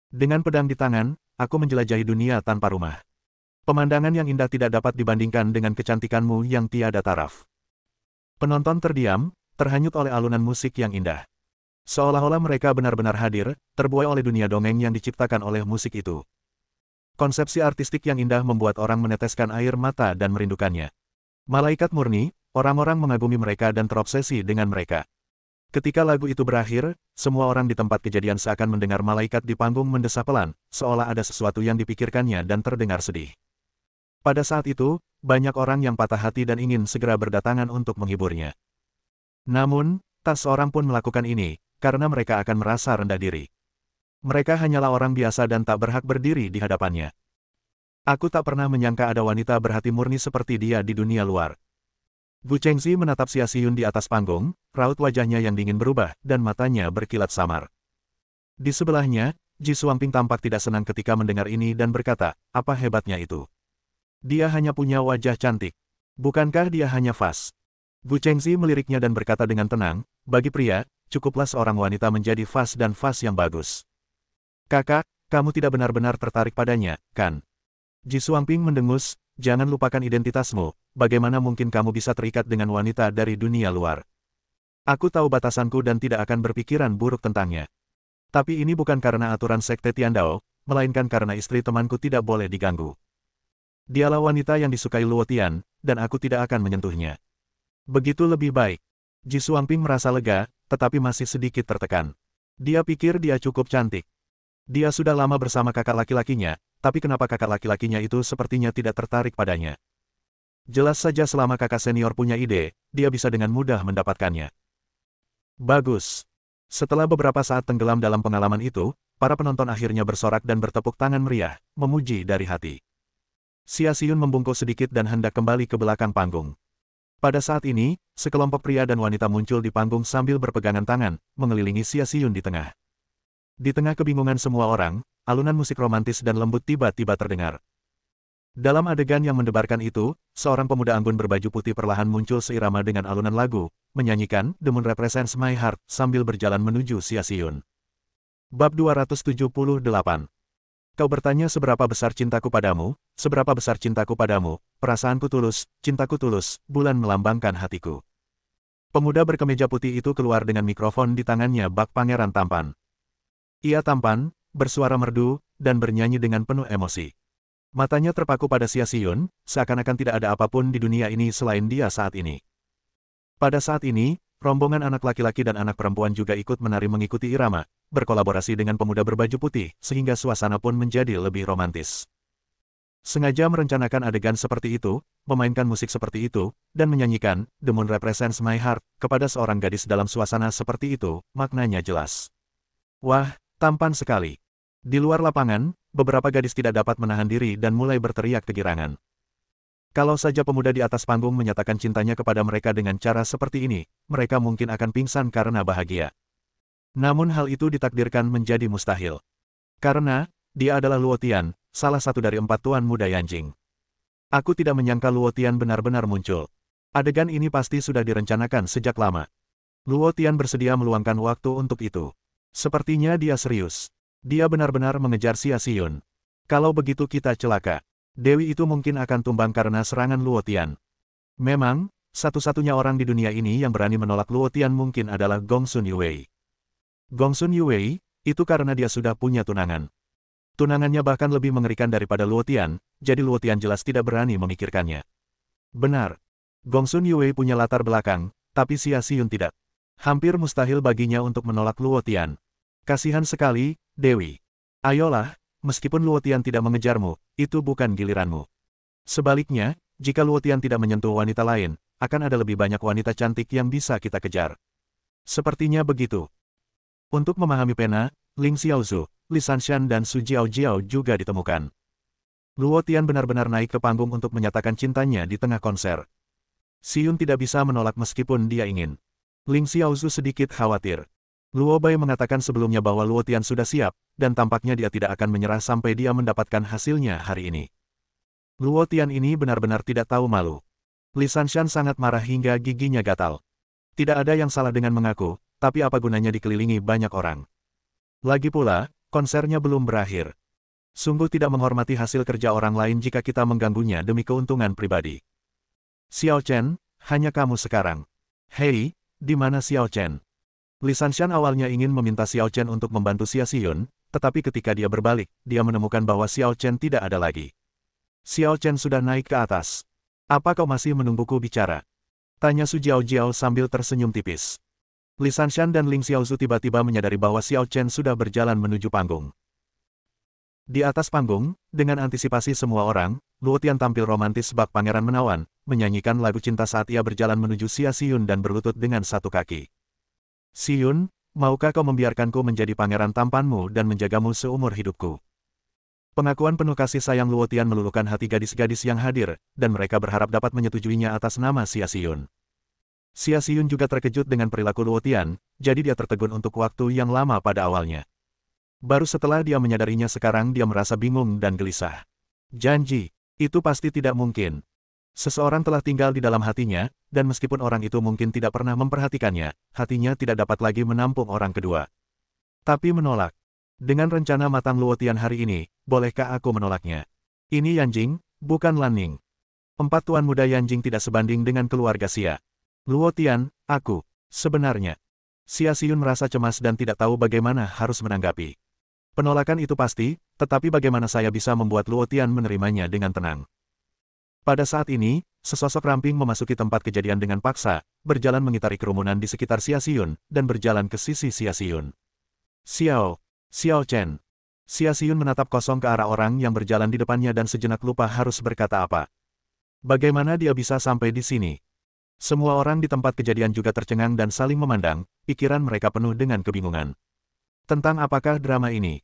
Dengan pedang di tangan, aku menjelajahi dunia tanpa rumah. Pemandangan yang indah tidak dapat dibandingkan dengan kecantikanmu yang tiada taraf. Penonton terdiam, terhanyut oleh alunan musik yang indah. Seolah-olah mereka benar-benar hadir, terbuai oleh dunia dongeng yang diciptakan oleh musik itu. Konsepsi artistik yang indah membuat orang meneteskan air mata dan merindukannya. Malaikat murni, orang-orang mengagumi mereka dan terobsesi dengan mereka. Ketika lagu itu berakhir, semua orang di tempat kejadian seakan mendengar malaikat di panggung mendesah pelan, seolah ada sesuatu yang dipikirkannya dan terdengar sedih. Pada saat itu, banyak orang yang patah hati dan ingin segera berdatangan untuk menghiburnya. Namun, tak seorang pun melakukan ini, karena mereka akan merasa rendah diri. Mereka hanyalah orang biasa dan tak berhak berdiri di hadapannya. Aku tak pernah menyangka ada wanita berhati murni seperti dia di dunia luar. Gu Chengxi menatap Xia Xiyun di atas panggung, raut wajahnya yang dingin berubah, dan matanya berkilat samar. Di sebelahnya, Ji Xuanping tampak tidak senang ketika mendengar ini dan berkata, "Apa hebatnya itu? Dia hanya punya wajah cantik. Bukankah dia hanya fas?" Gu Chengxi meliriknya dan berkata dengan tenang, "Bagi pria, cukuplah seorang wanita menjadi fas dan fas yang bagus." "Kakak, kamu tidak benar-benar tertarik padanya, kan?" Ji Xuanping mendengus, "Jangan lupakan identitasmu, bagaimana mungkin kamu bisa terikat dengan wanita dari dunia luar? Aku tahu batasanku dan tidak akan berpikiran buruk tentangnya. Tapi ini bukan karena aturan sekte Tiandao, melainkan karena istri temanku tidak boleh diganggu. Dialah wanita yang disukai Luo Tian, dan aku tidak akan menyentuhnya." "Begitu lebih baik." Ji Xuanping merasa lega, tetapi masih sedikit tertekan. Dia pikir dia cukup cantik. Dia sudah lama bersama kakak laki-lakinya, tapi kenapa kakak laki-lakinya itu sepertinya tidak tertarik padanya? Jelas saja selama kakak senior punya ide, dia bisa dengan mudah mendapatkannya. Bagus. Setelah beberapa saat tenggelam dalam pengalaman itu, para penonton akhirnya bersorak dan bertepuk tangan meriah, memuji dari hati. Xia Xiyun membungkuk sedikit dan hendak kembali ke belakang panggung. Pada saat ini, sekelompok pria dan wanita muncul di panggung sambil berpegangan tangan, mengelilingi Xia Xiyun di tengah. Di tengah kebingungan semua orang, alunan musik romantis dan lembut tiba-tiba terdengar. Dalam adegan yang mendebarkan itu, seorang pemuda anggun berbaju putih perlahan muncul seirama dengan alunan lagu, menyanyikan The Moon Represents My Heart sambil berjalan menuju Xia Xiyun. Bab 278. Kau bertanya seberapa besar cintaku padamu, seberapa besar cintaku padamu, perasaanku tulus, cintaku tulus, bulan melambangkan hatiku. Pemuda berkemeja putih itu keluar dengan mikrofon di tangannya bak pangeran tampan. Ia tampan, bersuara merdu, dan bernyanyi dengan penuh emosi. Matanya terpaku pada Xia Xiyun, seakan-akan tidak ada apapun di dunia ini selain dia saat ini. Pada saat ini, rombongan anak laki-laki dan anak perempuan juga ikut menari mengikuti irama, berkolaborasi dengan pemuda berbaju putih, sehingga suasana pun menjadi lebih romantis. Sengaja merencanakan adegan seperti itu, memainkan musik seperti itu, dan menyanyikan The Moon Represents My Heart kepada seorang gadis dalam suasana seperti itu, maknanya jelas. Wah, tampan sekali. Di luar lapangan, beberapa gadis tidak dapat menahan diri dan mulai berteriak kegirangan. Kalau saja pemuda di atas panggung menyatakan cintanya kepada mereka dengan cara seperti ini, mereka mungkin akan pingsan karena bahagia. Namun hal itu ditakdirkan menjadi mustahil. Karena, dia adalah Luo Tian, salah satu dari 4 tuan muda Yanjing. Aku tidak menyangka Luo Tian benar-benar muncul. Adegan ini pasti sudah direncanakan sejak lama. Luo Tian bersedia meluangkan waktu untuk itu. Sepertinya dia serius. Dia benar-benar mengejar Xia Xiyun. Kalau begitu kita celaka. Dewi itu mungkin akan tumbang karena serangan Luo Tian. Memang, satu-satunya orang di dunia ini yang berani menolak Luo Tian mungkin adalah Gongsun Yuwei. Gongsun Yuwei, itu karena dia sudah punya tunangan. Tunangannya bahkan lebih mengerikan daripada Luo Tian, jadi Luo Tian jelas tidak berani memikirkannya. Benar. Gongsun Yuwei punya latar belakang, tapi Xia Xiyun tidak. Hampir mustahil baginya untuk menolak Luo Tian. Kasihan sekali, Dewi. Ayolah, meskipun Luo Tian tidak mengejarmu, itu bukan giliranmu. Sebaliknya, jika Luo Tian tidak menyentuh wanita lain, akan ada lebih banyak wanita cantik yang bisa kita kejar. Sepertinya begitu. Untuk memahami pena, Ling Xiaozu, Li Sanshan dan Su Jiao juga ditemukan. Luo Tian benar-benar naik ke panggung untuk menyatakan cintanya di tengah konser. Xiyun tidak bisa menolak meskipun dia ingin. Ling Xiaozu sedikit khawatir. Luo Bai mengatakan sebelumnya bahwa Luo Tian sudah siap, dan tampaknya dia tidak akan menyerah sampai dia mendapatkan hasilnya hari ini. Luo Tian ini benar-benar tidak tahu malu. Li Sanshan sangat marah hingga giginya gatal. Tidak ada yang salah dengan mengaku, tapi apa gunanya dikelilingi banyak orang. Lagi pula, konsernya belum berakhir. Sungguh tidak menghormati hasil kerja orang lain jika kita mengganggunya demi keuntungan pribadi. Xiao Chen, hanya kamu sekarang. Hei, di mana Xiao Chen? Li Sanshan awalnya ingin meminta Xiao Chen untuk membantu Xia Xiyun, tetapi ketika dia berbalik, dia menemukan bahwa Xiao Chen tidak ada lagi. Xiao Chen sudah naik ke atas. Apa kau masih menungguku bicara? Tanya Su Jiao sambil tersenyum tipis. Li Sanshan dan Ling Xiaozu tiba-tiba menyadari bahwa Xiao Chen sudah berjalan menuju panggung. Di atas panggung, dengan antisipasi semua orang, Luo Tian tampil romantis bak pangeran menawan, menyanyikan lagu cinta saat ia berjalan menuju Xia Xiyun dan berlutut dengan satu kaki. Xiyun, maukah kau membiarkanku menjadi pangeran tampanmu dan menjagamu seumur hidupku? Pengakuan penuh kasih sayang Luo Tian meluluhkan hati gadis-gadis yang hadir, dan mereka berharap dapat menyetujuinya atas nama Xia Xiyun. Xia Xiyun juga terkejut dengan perilaku Luo Tian, jadi dia tertegun untuk waktu yang lama pada awalnya. Baru setelah dia menyadarinya sekarang dia merasa bingung dan gelisah. Janji, itu pasti tidak mungkin. Seseorang telah tinggal di dalam hatinya, dan meskipun orang itu mungkin tidak pernah memperhatikannya, hatinya tidak dapat lagi menampung orang kedua. Tapi menolak. Dengan rencana matang Luo Tian hari ini, bolehkah aku menolaknya? Ini Yanjing, bukan Lanning. 4 tuan muda Yanjing tidak sebanding dengan keluarga Xia. Luo Tian, aku. Sebenarnya. Xia Xiyun merasa cemas dan tidak tahu bagaimana harus menanggapi. Penolakan itu pasti, tetapi bagaimana saya bisa membuat Luo Tian menerimanya dengan tenang? Pada saat ini, sesosok ramping memasuki tempat kejadian dengan paksa, berjalan mengitari kerumunan di sekitar Xia Xiyun, dan berjalan ke sisi Xia Xiyun. Xiao Chen. Xia Xiyun menatap kosong ke arah orang yang berjalan di depannya dan sejenak lupa harus berkata apa. Bagaimana dia bisa sampai di sini? Semua orang di tempat kejadian juga tercengang dan saling memandang, pikiran mereka penuh dengan kebingungan. Tentang apakah drama ini?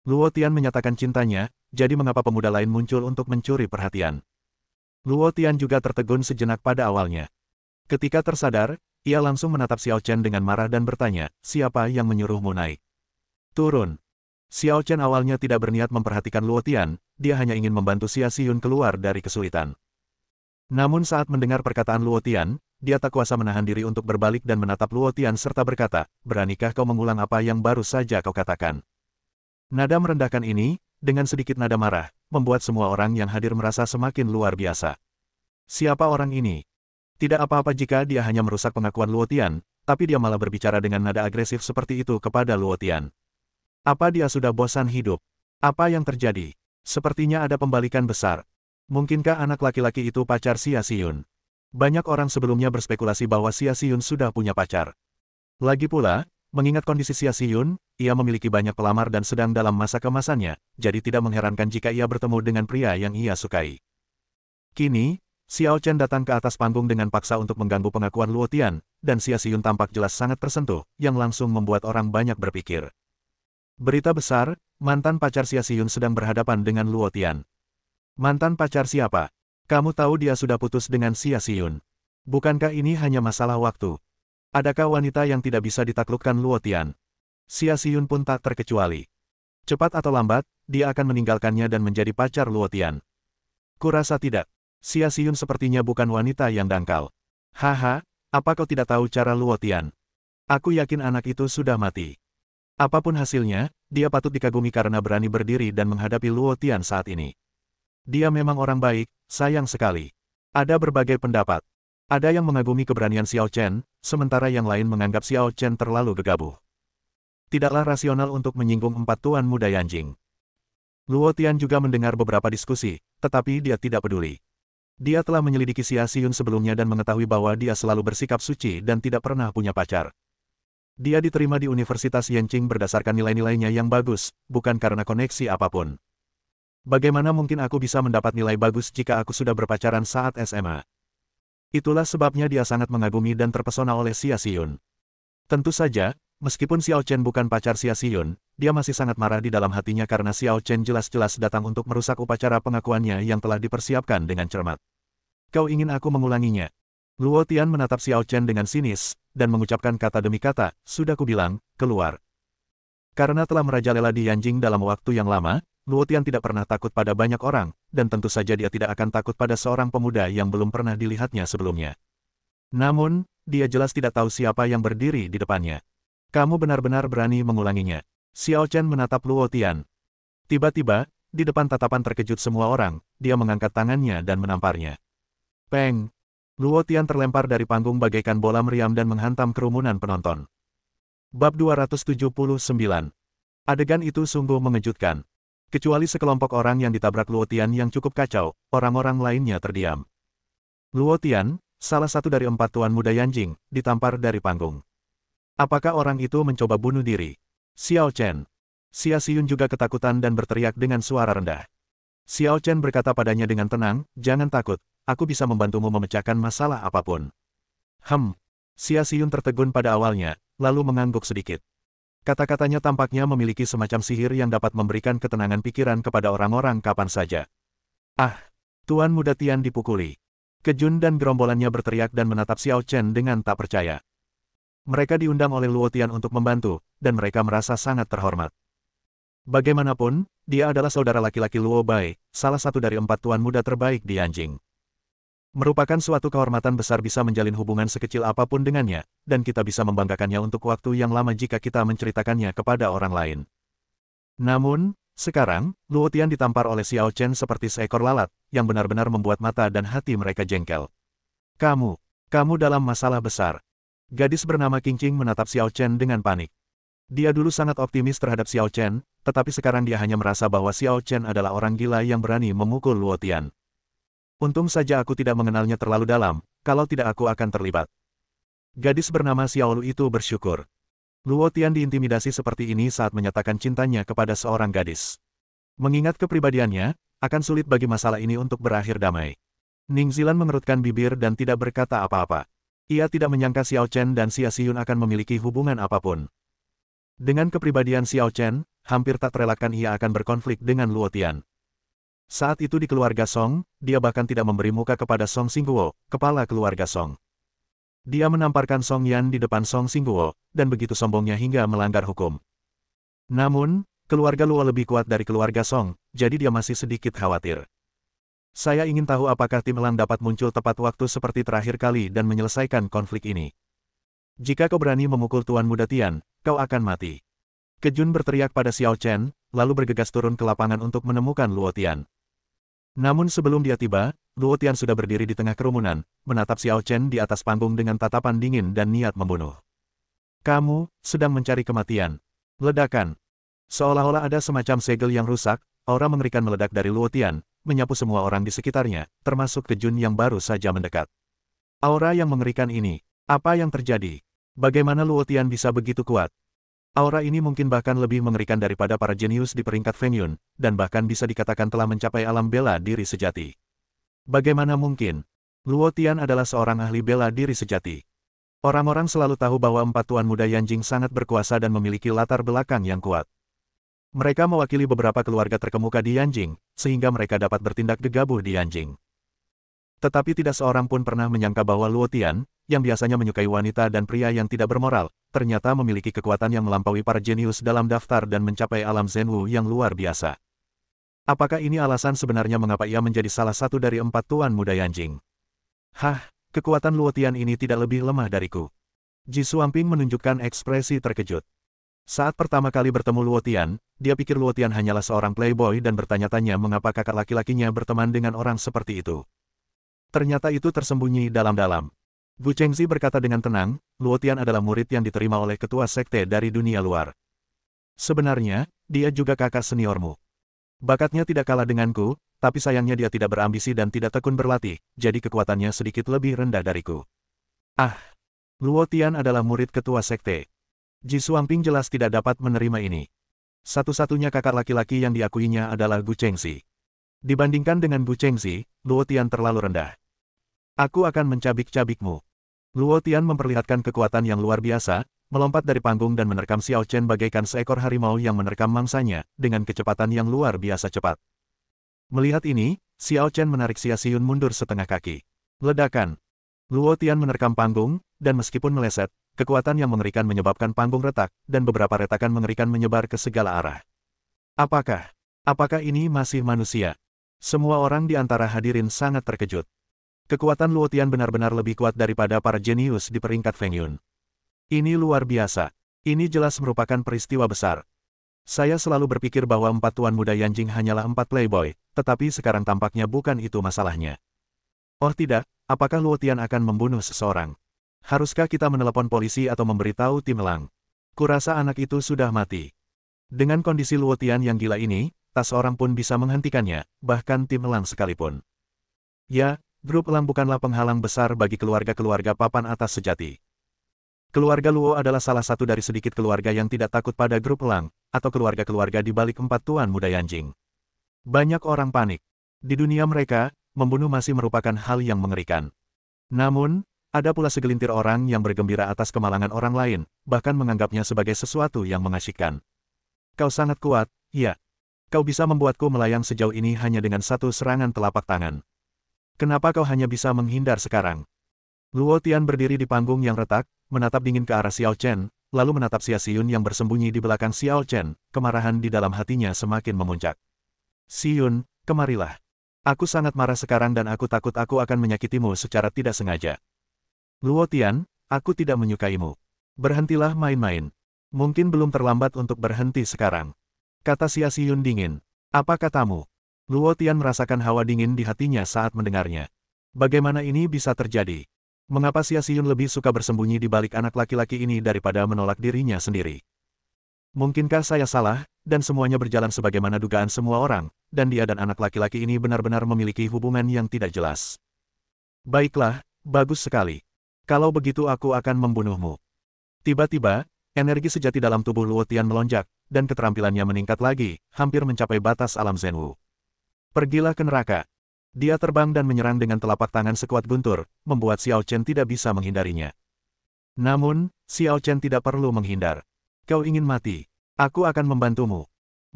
Luo Tian menyatakan cintanya, jadi mengapa pemuda lain muncul untuk mencuri perhatian? Luo Tian juga tertegun sejenak pada awalnya. Ketika tersadar, ia langsung menatap Xiao Chen dengan marah dan bertanya, siapa yang menyuruhmu naik? Turun. Xiao Chen awalnya tidak berniat memperhatikan Luo Tian, dia hanya ingin membantu Xia Xiyun keluar dari kesulitan. Namun saat mendengar perkataan Luo Tian, dia tak kuasa menahan diri untuk berbalik dan menatap Luo Tian serta berkata, "Beranikah kau mengulang apa yang baru saja kau katakan?" Nada merendahkan ini, dengan sedikit nada marah, membuat semua orang yang hadir merasa semakin luar biasa. Siapa orang ini? Tidak apa-apa jika dia hanya merusak pengakuan Luo Tian, tapi dia malah berbicara dengan nada agresif seperti itu kepada Luo Tian. Apa dia sudah bosan hidup? Apa yang terjadi? Sepertinya ada pembalikan besar. Mungkinkah anak laki-laki itu pacar Xia Xiyun? Banyak orang sebelumnya berspekulasi bahwa Xia Xiyun sudah punya pacar. Lagi pula, mengingat kondisi Xia Xiyun, ia memiliki banyak pelamar dan sedang dalam masa kemasannya, jadi tidak mengherankan jika ia bertemu dengan pria yang ia sukai. Kini, Xiao Chen datang ke atas panggung dengan paksa untuk mengganggu pengakuan Luo Tian, dan Xia Xiyun tampak jelas sangat tersentuh, yang langsung membuat orang banyak berpikir. Berita besar, mantan pacar Xia Xiyun sedang berhadapan dengan Luo Tian. Mantan pacar siapa? Kamu tahu dia sudah putus dengan Xia Xiyun. Bukankah ini hanya masalah waktu? Adakah wanita yang tidak bisa ditaklukkan Luo Tian? Xia Xiyun pun tak terkecuali. Cepat atau lambat, dia akan meninggalkannya dan menjadi pacar Luo Tian. Kurasa tidak. Xia Xiyun sepertinya bukan wanita yang dangkal. Haha, apa kau tidak tahu cara Luo Tian? Aku yakin anak itu sudah mati. Apapun hasilnya, dia patut dikagumi karena berani berdiri dan menghadapi Luo Tian saat ini. Dia memang orang baik, sayang sekali. Ada berbagai pendapat. Ada yang mengagumi keberanian Xiao Chen, sementara yang lain menganggap Xiao Chen terlalu gegabah. Tidaklah rasional untuk menyinggung empat tuan muda Yanjing. Luo Tian juga mendengar beberapa diskusi, tetapi dia tidak peduli. Dia telah menyelidiki Xia Xiyun sebelumnya dan mengetahui bahwa dia selalu bersikap suci dan tidak pernah punya pacar. Dia diterima di Universitas Yanqing berdasarkan nilai-nilainya yang bagus, bukan karena koneksi apapun. Bagaimana mungkin aku bisa mendapat nilai bagus jika aku sudah berpacaran saat SMA? Itulah sebabnya dia sangat mengagumi dan terpesona oleh Xia Xiyun. Tentu saja, meskipun Xiao Chen bukan pacar Xia Xiyun, dia masih sangat marah di dalam hatinya karena Xiao Chen jelas-jelas datang untuk merusak upacara pengakuannya yang telah dipersiapkan dengan cermat. Kau ingin aku mengulanginya? Luo Tian menatap Xiao Chen dengan sinis, dan mengucapkan kata demi kata, sudah kubilang, keluar. Karena telah merajalela di Yanjing dalam waktu yang lama, Luo Tian tidak pernah takut pada banyak orang, dan tentu saja dia tidak akan takut pada seorang pemuda yang belum pernah dilihatnya sebelumnya. Namun, dia jelas tidak tahu siapa yang berdiri di depannya. Kamu benar-benar berani mengulanginya. Xiao Chen menatap Luo Tian. Tiba-tiba, di depan tatapan terkejut semua orang, dia mengangkat tangannya dan menamparnya. Peng! Luo Tian terlempar dari panggung bagaikan bola meriam dan menghantam kerumunan penonton. Bab 279. Adegan itu sungguh mengejutkan. Kecuali sekelompok orang yang ditabrak Luo Tian yang cukup kacau, orang-orang lainnya terdiam. Luo Tian, salah satu dari empat tuan muda Yanjing, ditampar dari panggung. Apakah orang itu mencoba bunuh diri? Xiao Chen. Xia Xiyun juga ketakutan dan berteriak dengan suara rendah. Xiao Chen berkata padanya dengan tenang, jangan takut, aku bisa membantumu memecahkan masalah apapun. Xia Xiyun tertegun pada awalnya, lalu mengangguk sedikit. Kata-katanya tampaknya memiliki semacam sihir yang dapat memberikan ketenangan pikiran kepada orang-orang kapan saja. Ah! Tuan muda Tian dipukuli. Kejun dan gerombolannya berteriak dan menatap Xiao Chen dengan tak percaya. Mereka diundang oleh Luo Tian untuk membantu, dan mereka merasa sangat terhormat. Bagaimanapun, dia adalah saudara laki-laki Luo Bai, salah satu dari empat tuan muda terbaik di Yanjing. Merupakan suatu kehormatan besar bisa menjalin hubungan sekecil apapun dengannya, dan kita bisa membanggakannya untuk waktu yang lama jika kita menceritakannya kepada orang lain. Namun, sekarang, Luo Tian ditampar oleh Xiao Chen seperti seekor lalat, yang benar-benar membuat mata dan hati mereka jengkel. Kamu dalam masalah besar. Gadis bernama Qingqing menatap Xiao Chen dengan panik. Dia dulu sangat optimis terhadap Xiao Chen, tetapi sekarang dia hanya merasa bahwa Xiao Chen adalah orang gila yang berani memukul Luo Tian. Untung saja aku tidak mengenalnya terlalu dalam, kalau tidak aku akan terlibat. Gadis bernama Xiaolu itu bersyukur. Luo Tian diintimidasi seperti ini saat menyatakan cintanya kepada seorang gadis. Mengingat kepribadiannya, akan sulit bagi masalah ini untuk berakhir damai. Ning Zilan mengerutkan bibir dan tidak berkata apa-apa. Ia tidak menyangka Xiao Chen dan Xia Xiyun akan memiliki hubungan apapun. Dengan kepribadian Xiao Chen, hampir tak terelakkan ia akan berkonflik dengan Luo Tian. Saat itu di keluarga Song, dia bahkan tidak memberi muka kepada Song Xingguo, kepala keluarga Song. Dia menamparkan Song Yan di depan Song Xingguo, dan begitu sombongnya hingga melanggar hukum. Namun, Keluarga Luo lebih kuat dari keluarga Song, jadi dia masih sedikit khawatir. Saya ingin tahu apakah tim Elang dapat muncul tepat waktu seperti terakhir kali dan menyelesaikan konflik ini. Jika kau berani memukul Tuan Muda Tian, kau akan mati. Kejun berteriak pada Xiao Chen, lalu bergegas turun ke lapangan untuk menemukan Luo Tian. Namun sebelum dia tiba, Luo Tian sudah berdiri di tengah kerumunan, menatap Xiao Chen di atas panggung dengan tatapan dingin dan niat membunuh. Kamu sedang mencari kematian. Ledakan. Seolah-olah ada semacam segel yang rusak, aura mengerikan meledak dari Luo Tian, menyapu semua orang di sekitarnya, termasuk Kejun yang baru saja mendekat. Aura yang mengerikan ini, apa yang terjadi? Bagaimana Luo Tian bisa begitu kuat? Aura ini mungkin bahkan lebih mengerikan daripada para jenius di peringkat Feng Yun, dan bahkan bisa dikatakan telah mencapai alam bela diri sejati. Bagaimana mungkin? Luo Tian adalah seorang ahli bela diri sejati. Orang-orang selalu tahu bahwa empat Tuan Muda Yanjing sangat berkuasa dan memiliki latar belakang yang kuat. Mereka mewakili beberapa keluarga terkemuka di Yanjing, sehingga mereka dapat bertindak gegabah di Yanjing. Tetapi tidak seorang pun pernah menyangka bahwa Luo Tian, yang biasanya menyukai wanita dan pria yang tidak bermoral, ternyata memiliki kekuatan yang melampaui para jenius dalam daftar dan mencapai alam Zhenwu yang luar biasa. Apakah ini alasan sebenarnya mengapa ia menjadi salah satu dari empat Tuan Muda Yanjing? Hah, kekuatan Luo Tian ini tidak lebih lemah dariku. Ji Xuanping menunjukkan ekspresi terkejut. Saat pertama kali bertemu Luo Tian, dia pikir Luo Tian hanyalah seorang playboy dan bertanya-tanya mengapa kakak laki-lakinya berteman dengan orang seperti itu. Ternyata itu tersembunyi dalam-dalam. Gu Chengzi berkata dengan tenang, Luo Tian adalah murid yang diterima oleh ketua sekte dari dunia luar. Sebenarnya, dia juga kakak seniormu. Bakatnya tidak kalah denganku, tapi sayangnya dia tidak berambisi dan tidak tekun berlatih, jadi kekuatannya sedikit lebih rendah dariku. Ah, Luo Tian adalah murid ketua sekte. Ji Xuanping jelas tidak dapat menerima ini. Satu-satunya kakak laki-laki yang diakuinya adalah Gu Chengzi. Dibandingkan dengan Gu Chengzi, Luo Tian terlalu rendah. Aku akan mencabik-cabikmu. Luo Tian memperlihatkan kekuatan yang luar biasa, melompat dari panggung dan menerkam Xiao Chen bagaikan seekor harimau yang menerkam mangsanya, dengan kecepatan yang luar biasa cepat. Melihat ini, Xiao Chen menarik Xia Xiyun mundur setengah kaki. Ledakan. Luo Tian menerkam panggung, dan meskipun meleset, kekuatan yang mengerikan menyebabkan panggung retak, dan beberapa retakan mengerikan menyebar ke segala arah. Apakah ini masih manusia? Semua orang di antara hadirin sangat terkejut. Kekuatan Luo Tian benar-benar lebih kuat daripada para jenius di peringkat Feng Yun. Ini luar biasa. Ini jelas merupakan peristiwa besar. Saya selalu berpikir bahwa empat Tuan Muda Yanjing hanyalah empat playboy, tetapi sekarang tampaknya bukan itu masalahnya. Oh tidak, apakah Luo Tian akan membunuh seseorang? Haruskah kita menelepon polisi atau memberitahu tim Elang? Kurasa anak itu sudah mati. Dengan kondisi Luo Tian yang gila ini, tak seorang pun bisa menghentikannya, bahkan tim Elang sekalipun. Ya, grup Elang bukanlah penghalang besar bagi keluarga-keluarga papan atas sejati. Keluarga Luo adalah salah satu dari sedikit keluarga yang tidak takut pada grup Elang, atau keluarga-keluarga di balik empat Tuan Muda Yanjing. Banyak orang panik. Di dunia mereka, membunuh masih merupakan hal yang mengerikan. Namun, ada pula segelintir orang yang bergembira atas kemalangan orang lain, bahkan menganggapnya sebagai sesuatu yang mengasyikkan. Kau sangat kuat, ya. Kau bisa membuatku melayang sejauh ini hanya dengan satu serangan telapak tangan. Kenapa kau hanya bisa menghindar sekarang? Luo Tian berdiri di panggung yang retak, menatap dingin ke arah Xiao Chen, lalu menatap Xia Xiyun yang bersembunyi di belakang Xiao Chen, kemarahan di dalam hatinya semakin memuncak. Xiyun, kemarilah. Aku sangat marah sekarang dan aku takut aku akan menyakitimu secara tidak sengaja. Luo Tian, aku tidak menyukaimu. Berhentilah main-main. Mungkin belum terlambat untuk berhenti sekarang. Kata Xia Xiyun dingin. Apa katamu? Luo Tian merasakan hawa dingin di hatinya saat mendengarnya. Bagaimana ini bisa terjadi? Mengapa Xia Xiyun lebih suka bersembunyi di balik anak laki-laki ini daripada menolak dirinya sendiri? Mungkinkah saya salah, dan semuanya berjalan sebagaimana dugaan semua orang, dan dia dan anak laki-laki ini benar-benar memiliki hubungan yang tidak jelas? Baiklah, bagus sekali. Kalau begitu aku akan membunuhmu. Tiba-tiba, energi sejati dalam tubuh Luo Tian melonjak, dan keterampilannya meningkat lagi, hampir mencapai batas alam Zhenwu. Pergilah ke neraka. Dia terbang dan menyerang dengan telapak tangan sekuat guntur, membuat Xiao Chen tidak bisa menghindarinya. Namun, Xiao Chen tidak perlu menghindar. Kau ingin mati? Aku akan membantumu.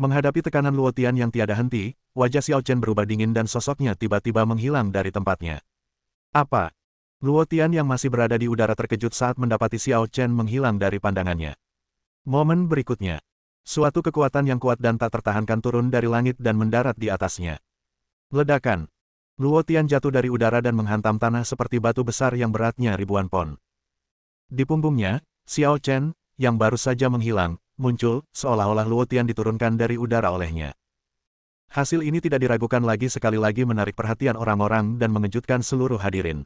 Menghadapi tekanan Luo Tian yang tiada henti, wajah Xiao Chen berubah dingin dan sosoknya tiba-tiba menghilang dari tempatnya. Apa? Luo Tian yang masih berada di udara terkejut saat mendapati Xiao Chen menghilang dari pandangannya. Momen berikutnya. Suatu kekuatan yang kuat dan tak tertahankan turun dari langit dan mendarat di atasnya. Ledakan. Luo Tian jatuh dari udara dan menghantam tanah seperti batu besar yang beratnya ribuan pon. Di punggungnya, Xiao Chen, yang baru saja menghilang, muncul, seolah-olah Luo Tian diturunkan dari udara olehnya. Hasil ini tidak diragukan lagi, sekali lagi menarik perhatian orang-orang dan mengejutkan seluruh hadirin.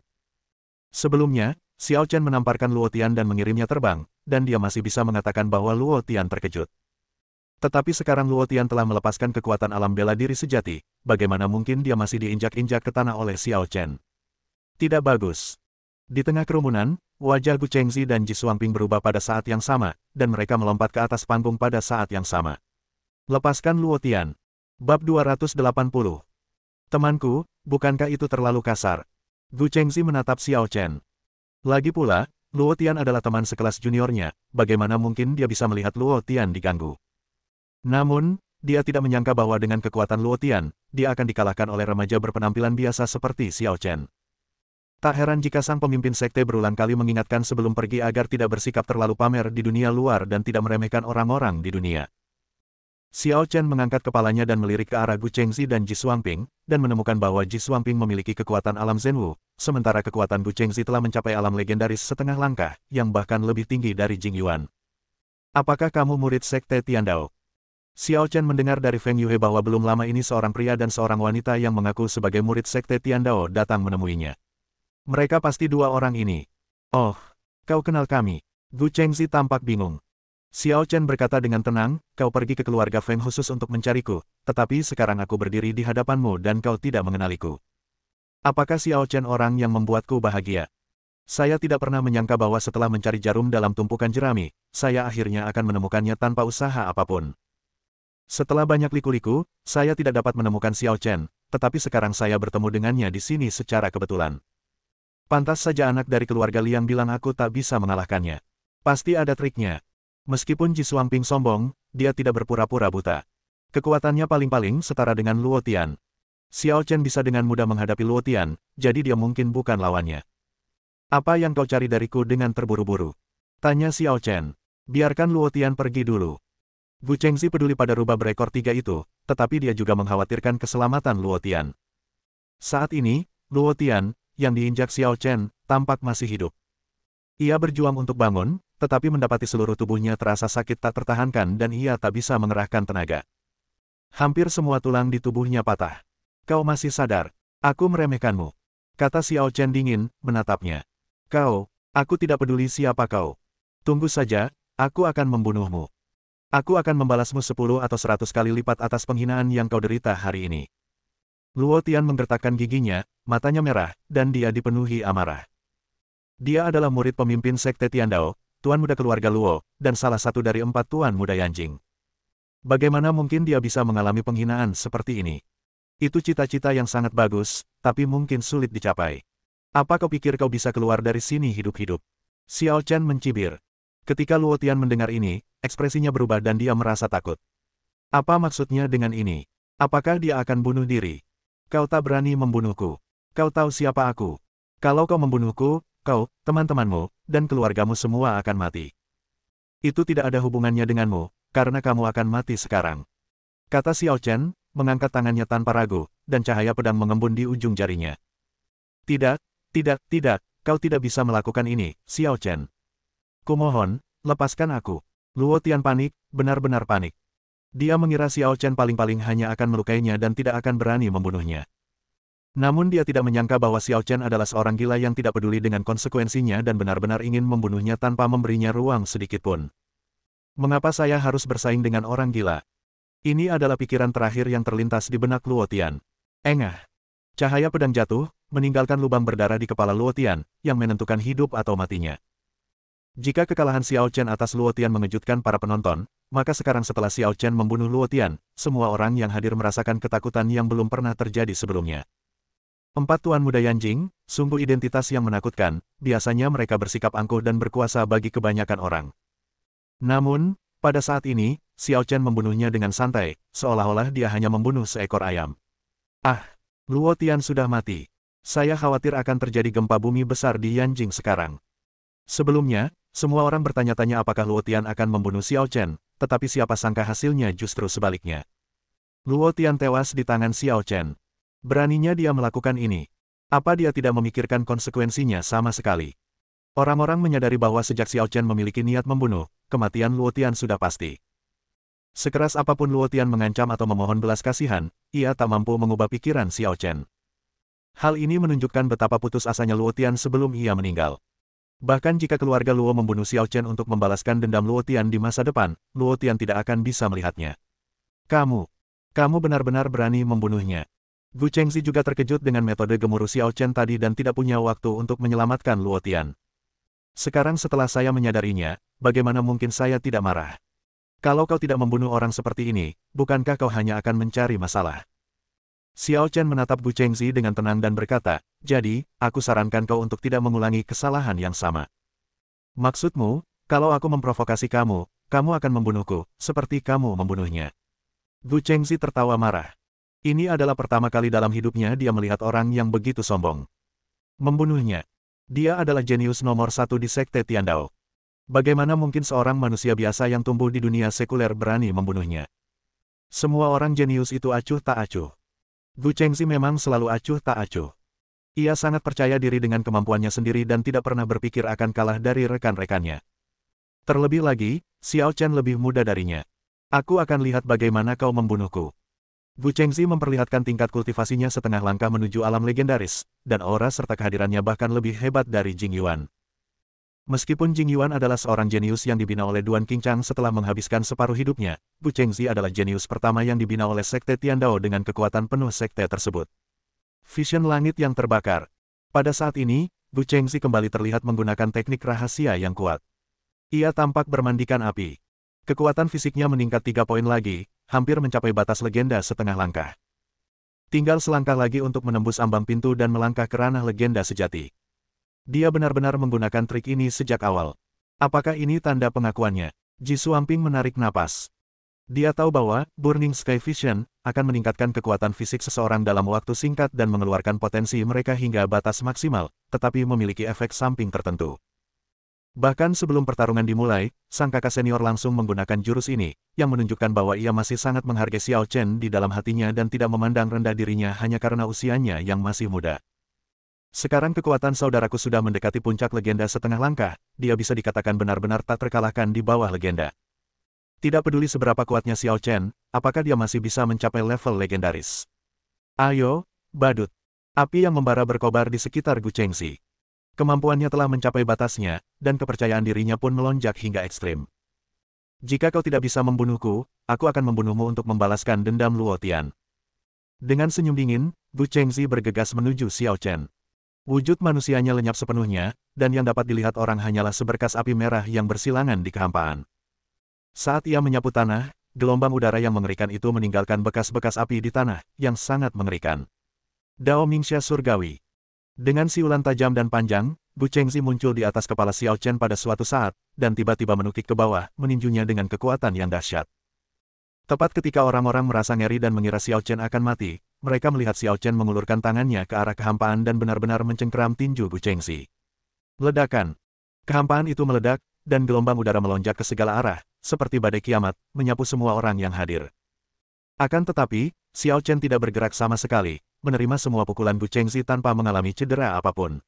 Sebelumnya, Xiao Chen menamparkan Luo Tian dan mengirimnya terbang, dan dia masih bisa mengatakan bahwa Luo Tian terkejut. Tetapi sekarang Luo Tian telah melepaskan kekuatan alam bela diri sejati, bagaimana mungkin dia masih diinjak-injak ke tanah oleh Xiao Chen? Tidak bagus. Di tengah kerumunan, wajah Gu Chengzi dan Ji Xuanping berubah pada saat yang sama, dan mereka melompat ke atas panggung pada saat yang sama. Lepaskan Luo Tian. Bab 280. Temanku, bukankah itu terlalu kasar? Gu Chengzi menatap Xiao Chen. Lagi pula, Luo Tian adalah teman sekelas juniornya, bagaimana mungkin dia bisa melihat Luo Tian diganggu? Namun, dia tidak menyangka bahwa dengan kekuatan Luo Tian, dia akan dikalahkan oleh remaja berpenampilan biasa seperti Xiao Chen. Tak heran jika sang pemimpin sekte berulang kali mengingatkan sebelum pergi agar tidak bersikap terlalu pamer di dunia luar dan tidak meremehkan orang-orang di dunia. Xiao Chen mengangkat kepalanya dan melirik ke arah Gu Chengzi dan Ji Xuanping, dan menemukan bahwa Ji Xuanping memiliki kekuatan alam Zhenwu, sementara kekuatan Gu Chengzi telah mencapai alam legendaris setengah langkah, yang bahkan lebih tinggi dari Jing Yuan. Apakah kamu murid sekte Tiandao? Xiao Chen mendengar dari Feng Yue bahwa belum lama ini seorang pria dan seorang wanita yang mengaku sebagai murid sekte Tiandao datang menemuinya. Mereka pasti dua orang ini. Oh, kau kenal kami. Gu Chengzi tampak bingung. Xiao Chen berkata dengan tenang, kau pergi ke keluarga Feng khusus untuk mencariku, tetapi sekarang aku berdiri di hadapanmu dan kau tidak mengenaliku. Apakah Xiao Chen orang yang membuatku bahagia? Saya tidak pernah menyangka bahwa setelah mencari jarum dalam tumpukan jerami, saya akhirnya akan menemukannya tanpa usaha apapun. Setelah banyak liku-liku, saya tidak dapat menemukan Xiao Chen, tetapi sekarang saya bertemu dengannya di sini secara kebetulan. Pantas saja anak dari keluarga Liang bilang aku tak bisa mengalahkannya. Pasti ada triknya. Meskipun Ji Xuanping sombong, dia tidak berpura-pura buta. Kekuatannya paling-paling setara dengan Luo Tian. Xiao Chen bisa dengan mudah menghadapi Luo Tian, jadi dia mungkin bukan lawannya. Apa yang kau cari dariku dengan terburu-buru? Tanya Xiao Chen. Biarkan Luo Tian pergi dulu. Gu Chengzi peduli pada rubah berekor 3 itu, tetapi dia juga mengkhawatirkan keselamatan Luo Tian. Saat ini, Luo Tian, yang diinjak Xiao Chen, tampak masih hidup. Ia berjuang untuk bangun, tetapi mendapati seluruh tubuhnya terasa sakit tak tertahankan dan ia tak bisa mengerahkan tenaga. Hampir semua tulang di tubuhnya patah. Kau masih sadar? Aku meremehkanmu. Kata Xiao Chen dingin, menatapnya. Aku tidak peduli siapa kau. Tunggu saja, aku akan membunuhmu. Aku akan membalasmu 10 atau 100 kali lipat atas penghinaan yang kau derita hari ini. Luo Tian menggertakkan giginya, matanya merah, dan dia dipenuhi amarah. Dia adalah murid pemimpin sekte Tiandao, tuan muda keluarga Luo, dan salah satu dari 4 tuan muda Yanjing. Bagaimana mungkin dia bisa mengalami penghinaan seperti ini? Itu cita-cita yang sangat bagus, tapi mungkin sulit dicapai. Apa kau pikir kau bisa keluar dari sini hidup-hidup? Xiao Chen mencibir. Ketika Luo Tian mendengar ini, ekspresinya berubah dan dia merasa takut. Apa maksudnya dengan ini? Apakah dia akan bunuh diri? Kau tak berani membunuhku. Kau tahu siapa aku. Kalau kau membunuhku, kau, teman-temanmu, dan keluargamu semua akan mati. Itu tidak ada hubungannya denganmu, karena kamu akan mati sekarang. Kata Xiao Chen, mengangkat tangannya tanpa ragu, dan cahaya pedang mengembun di ujung jarinya. Tidak, kau tidak bisa melakukan ini, Xiao Chen. Kumohon, lepaskan aku. Luo Tian panik, benar-benar panik. Dia mengira Xiao Chen paling-paling hanya akan melukainya dan tidak akan berani membunuhnya. Namun dia tidak menyangka bahwa Xiao Chen adalah seorang gila yang tidak peduli dengan konsekuensinya dan benar-benar ingin membunuhnya tanpa memberinya ruang sedikitpun. Mengapa saya harus bersaing dengan orang gila? Ini adalah pikiran terakhir yang terlintas di benak Luo Tian. Engah. Cahaya pedang jatuh, meninggalkan lubang berdarah di kepala Luo Tian, yang menentukan hidup atau matinya. Jika kekalahan Xiao Chen atas Luo Tian mengejutkan para penonton, maka sekarang setelah Xiao Chen membunuh Luo Tian, semua orang yang hadir merasakan ketakutan yang belum pernah terjadi sebelumnya. 4 tuan muda Yanjing, sungguh identitas yang menakutkan, biasanya mereka bersikap angkuh dan berkuasa bagi kebanyakan orang. Namun, pada saat ini, Xiao Chen membunuhnya dengan santai, seolah-olah dia hanya membunuh seekor ayam. Ah, Luo Tian sudah mati. Saya khawatir akan terjadi gempa bumi besar di Yanjing sekarang. Sebelumnya, semua orang bertanya-tanya apakah Luo Tian akan membunuh Xiao Chen, tetapi siapa sangka hasilnya justru sebaliknya. Luo Tian tewas di tangan Xiao Chen. Beraninya dia melakukan ini. Apa dia tidak memikirkan konsekuensinya sama sekali? Orang-orang menyadari bahwa sejak Xiao Chen memiliki niat membunuh, kematian Luo Tian sudah pasti. Sekeras apapun Luo Tian mengancam atau memohon belas kasihan, ia tak mampu mengubah pikiran Xiao Chen. Hal ini menunjukkan betapa putus asanya Luo Tian sebelum ia meninggal. Bahkan jika keluarga Luo membunuh Xiao Chen untuk membalaskan dendam Luo Tian di masa depan, Luo Tian tidak akan bisa melihatnya. Kamu benar-benar berani membunuhnya. Gu Chengxi juga terkejut dengan metode gemuruh Xiao Chen tadi dan tidak punya waktu untuk menyelamatkan Luo Tian. Sekarang setelah saya menyadarinya, bagaimana mungkin saya tidak marah? Kalau kau tidak membunuh orang seperti ini, bukankah kau hanya akan mencari masalah? Xiao Chen menatap Gu Chengxi dengan tenang dan berkata, jadi, aku sarankan kau untuk tidak mengulangi kesalahan yang sama. Maksudmu, kalau aku memprovokasi kamu, kamu akan membunuhku, seperti kamu membunuhnya. Gu Chengxi tertawa marah. Ini adalah pertama kali dalam hidupnya dia melihat orang yang begitu sombong. Membunuhnya. Dia adalah jenius nomor 1 di Sekte Tiandao. Bagaimana mungkin seorang manusia biasa yang tumbuh di dunia sekuler berani membunuhnya? Semua orang jenius itu acuh tak acuh. Gu Chengxi memang selalu acuh tak acuh. Ia sangat percaya diri dengan kemampuannya sendiri dan tidak pernah berpikir akan kalah dari rekan-rekannya. Terlebih lagi, Xiao Chen lebih muda darinya. Aku akan lihat bagaimana kau membunuhku. Gu Chengxi memperlihatkan tingkat kultivasinya setengah langkah menuju alam legendaris, dan aura serta kehadirannya bahkan lebih hebat dari Jing Yuan. Meskipun Jing Yuan adalah seorang jenius yang dibina oleh Duan Qingchang setelah menghabiskan separuh hidupnya, Gu Chengxi adalah jenius pertama yang dibina oleh Sekte Tiandao dengan kekuatan penuh sekte tersebut. Vision langit yang terbakar. Pada saat ini, Gu Chengxi kembali terlihat menggunakan teknik rahasia yang kuat. Ia tampak bermandikan api. Kekuatan fisiknya meningkat 3 poin lagi, hampir mencapai batas legenda setengah langkah. Tinggal selangkah lagi untuk menembus ambang pintu dan melangkah ke ranah legenda sejati. Dia benar-benar menggunakan trik ini sejak awal. Apakah ini tanda pengakuannya? Ji Xuanping menarik napas. Dia tahu bahwa Burning Sky Vision akan meningkatkan kekuatan fisik seseorang dalam waktu singkat dan mengeluarkan potensi mereka hingga batas maksimal, tetapi memiliki efek samping tertentu. Bahkan sebelum pertarungan dimulai, sang kakak senior langsung menggunakan jurus ini, yang menunjukkan bahwa ia masih sangat menghargai Xiao Chen di dalam hatinya dan tidak memandang rendah dirinya hanya karena usianya yang masih muda. Sekarang kekuatan saudaraku sudah mendekati puncak legenda setengah langkah, dia bisa dikatakan benar-benar tak terkalahkan di bawah legenda. Tidak peduli seberapa kuatnya Xiao Chen, apakah dia masih bisa mencapai level legendaris. Ayo, badut. Api yang membara berkobar di sekitar Gu Chengxi. Kemampuannya telah mencapai batasnya, dan kepercayaan dirinya pun melonjak hingga ekstrim. Jika kau tidak bisa membunuhku, aku akan membunuhmu untuk membalaskan dendam Luo Tian. Dengan senyum dingin, Gu Chengxi bergegas menuju Xiao Chen. Wujud manusianya lenyap sepenuhnya, dan yang dapat dilihat orang hanyalah seberkas api merah yang bersilangan di kehampaan. Saat ia menyapu tanah, gelombang udara yang mengerikan itu meninggalkan bekas-bekas api di tanah, yang sangat mengerikan. Dao Mingxia Surgawi. Dengan siulan tajam dan panjang, Gu Chengxi muncul di atas kepala Xiao Chen pada suatu saat, dan tiba-tiba menukik ke bawah, meninjunya dengan kekuatan yang dahsyat. Tepat ketika orang-orang merasa ngeri dan mengira Xiao Chen akan mati, mereka melihat Xiao Chen mengulurkan tangannya ke arah kehampaan dan benar-benar mencengkeram tinju Gu Chengxi. Ledakan. Kehampaan itu meledak, dan gelombang udara melonjak ke segala arah, seperti badai kiamat, menyapu semua orang yang hadir. Akan tetapi, Xiao Chen tidak bergerak sama sekali, menerima semua pukulan Gu Chengxi tanpa mengalami cedera apapun.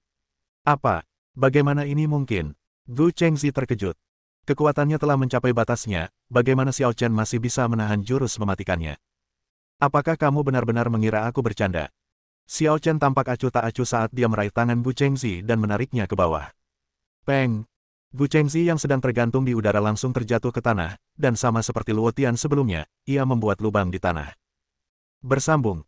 Apa? Bagaimana ini mungkin? Gu Chengxi terkejut. Kekuatannya telah mencapai batasnya, bagaimana Xiao Chen masih bisa menahan jurus mematikannya? Apakah kamu benar-benar mengira aku bercanda? Xiao Chen tampak acuh tak acuh saat dia meraih tangan Gu Chengxi dan menariknya ke bawah. Peng! Gu Chengxi yang sedang tergantung di udara langsung terjatuh ke tanah, dan sama seperti Luo Tian sebelumnya, ia membuat lubang di tanah. Bersambung.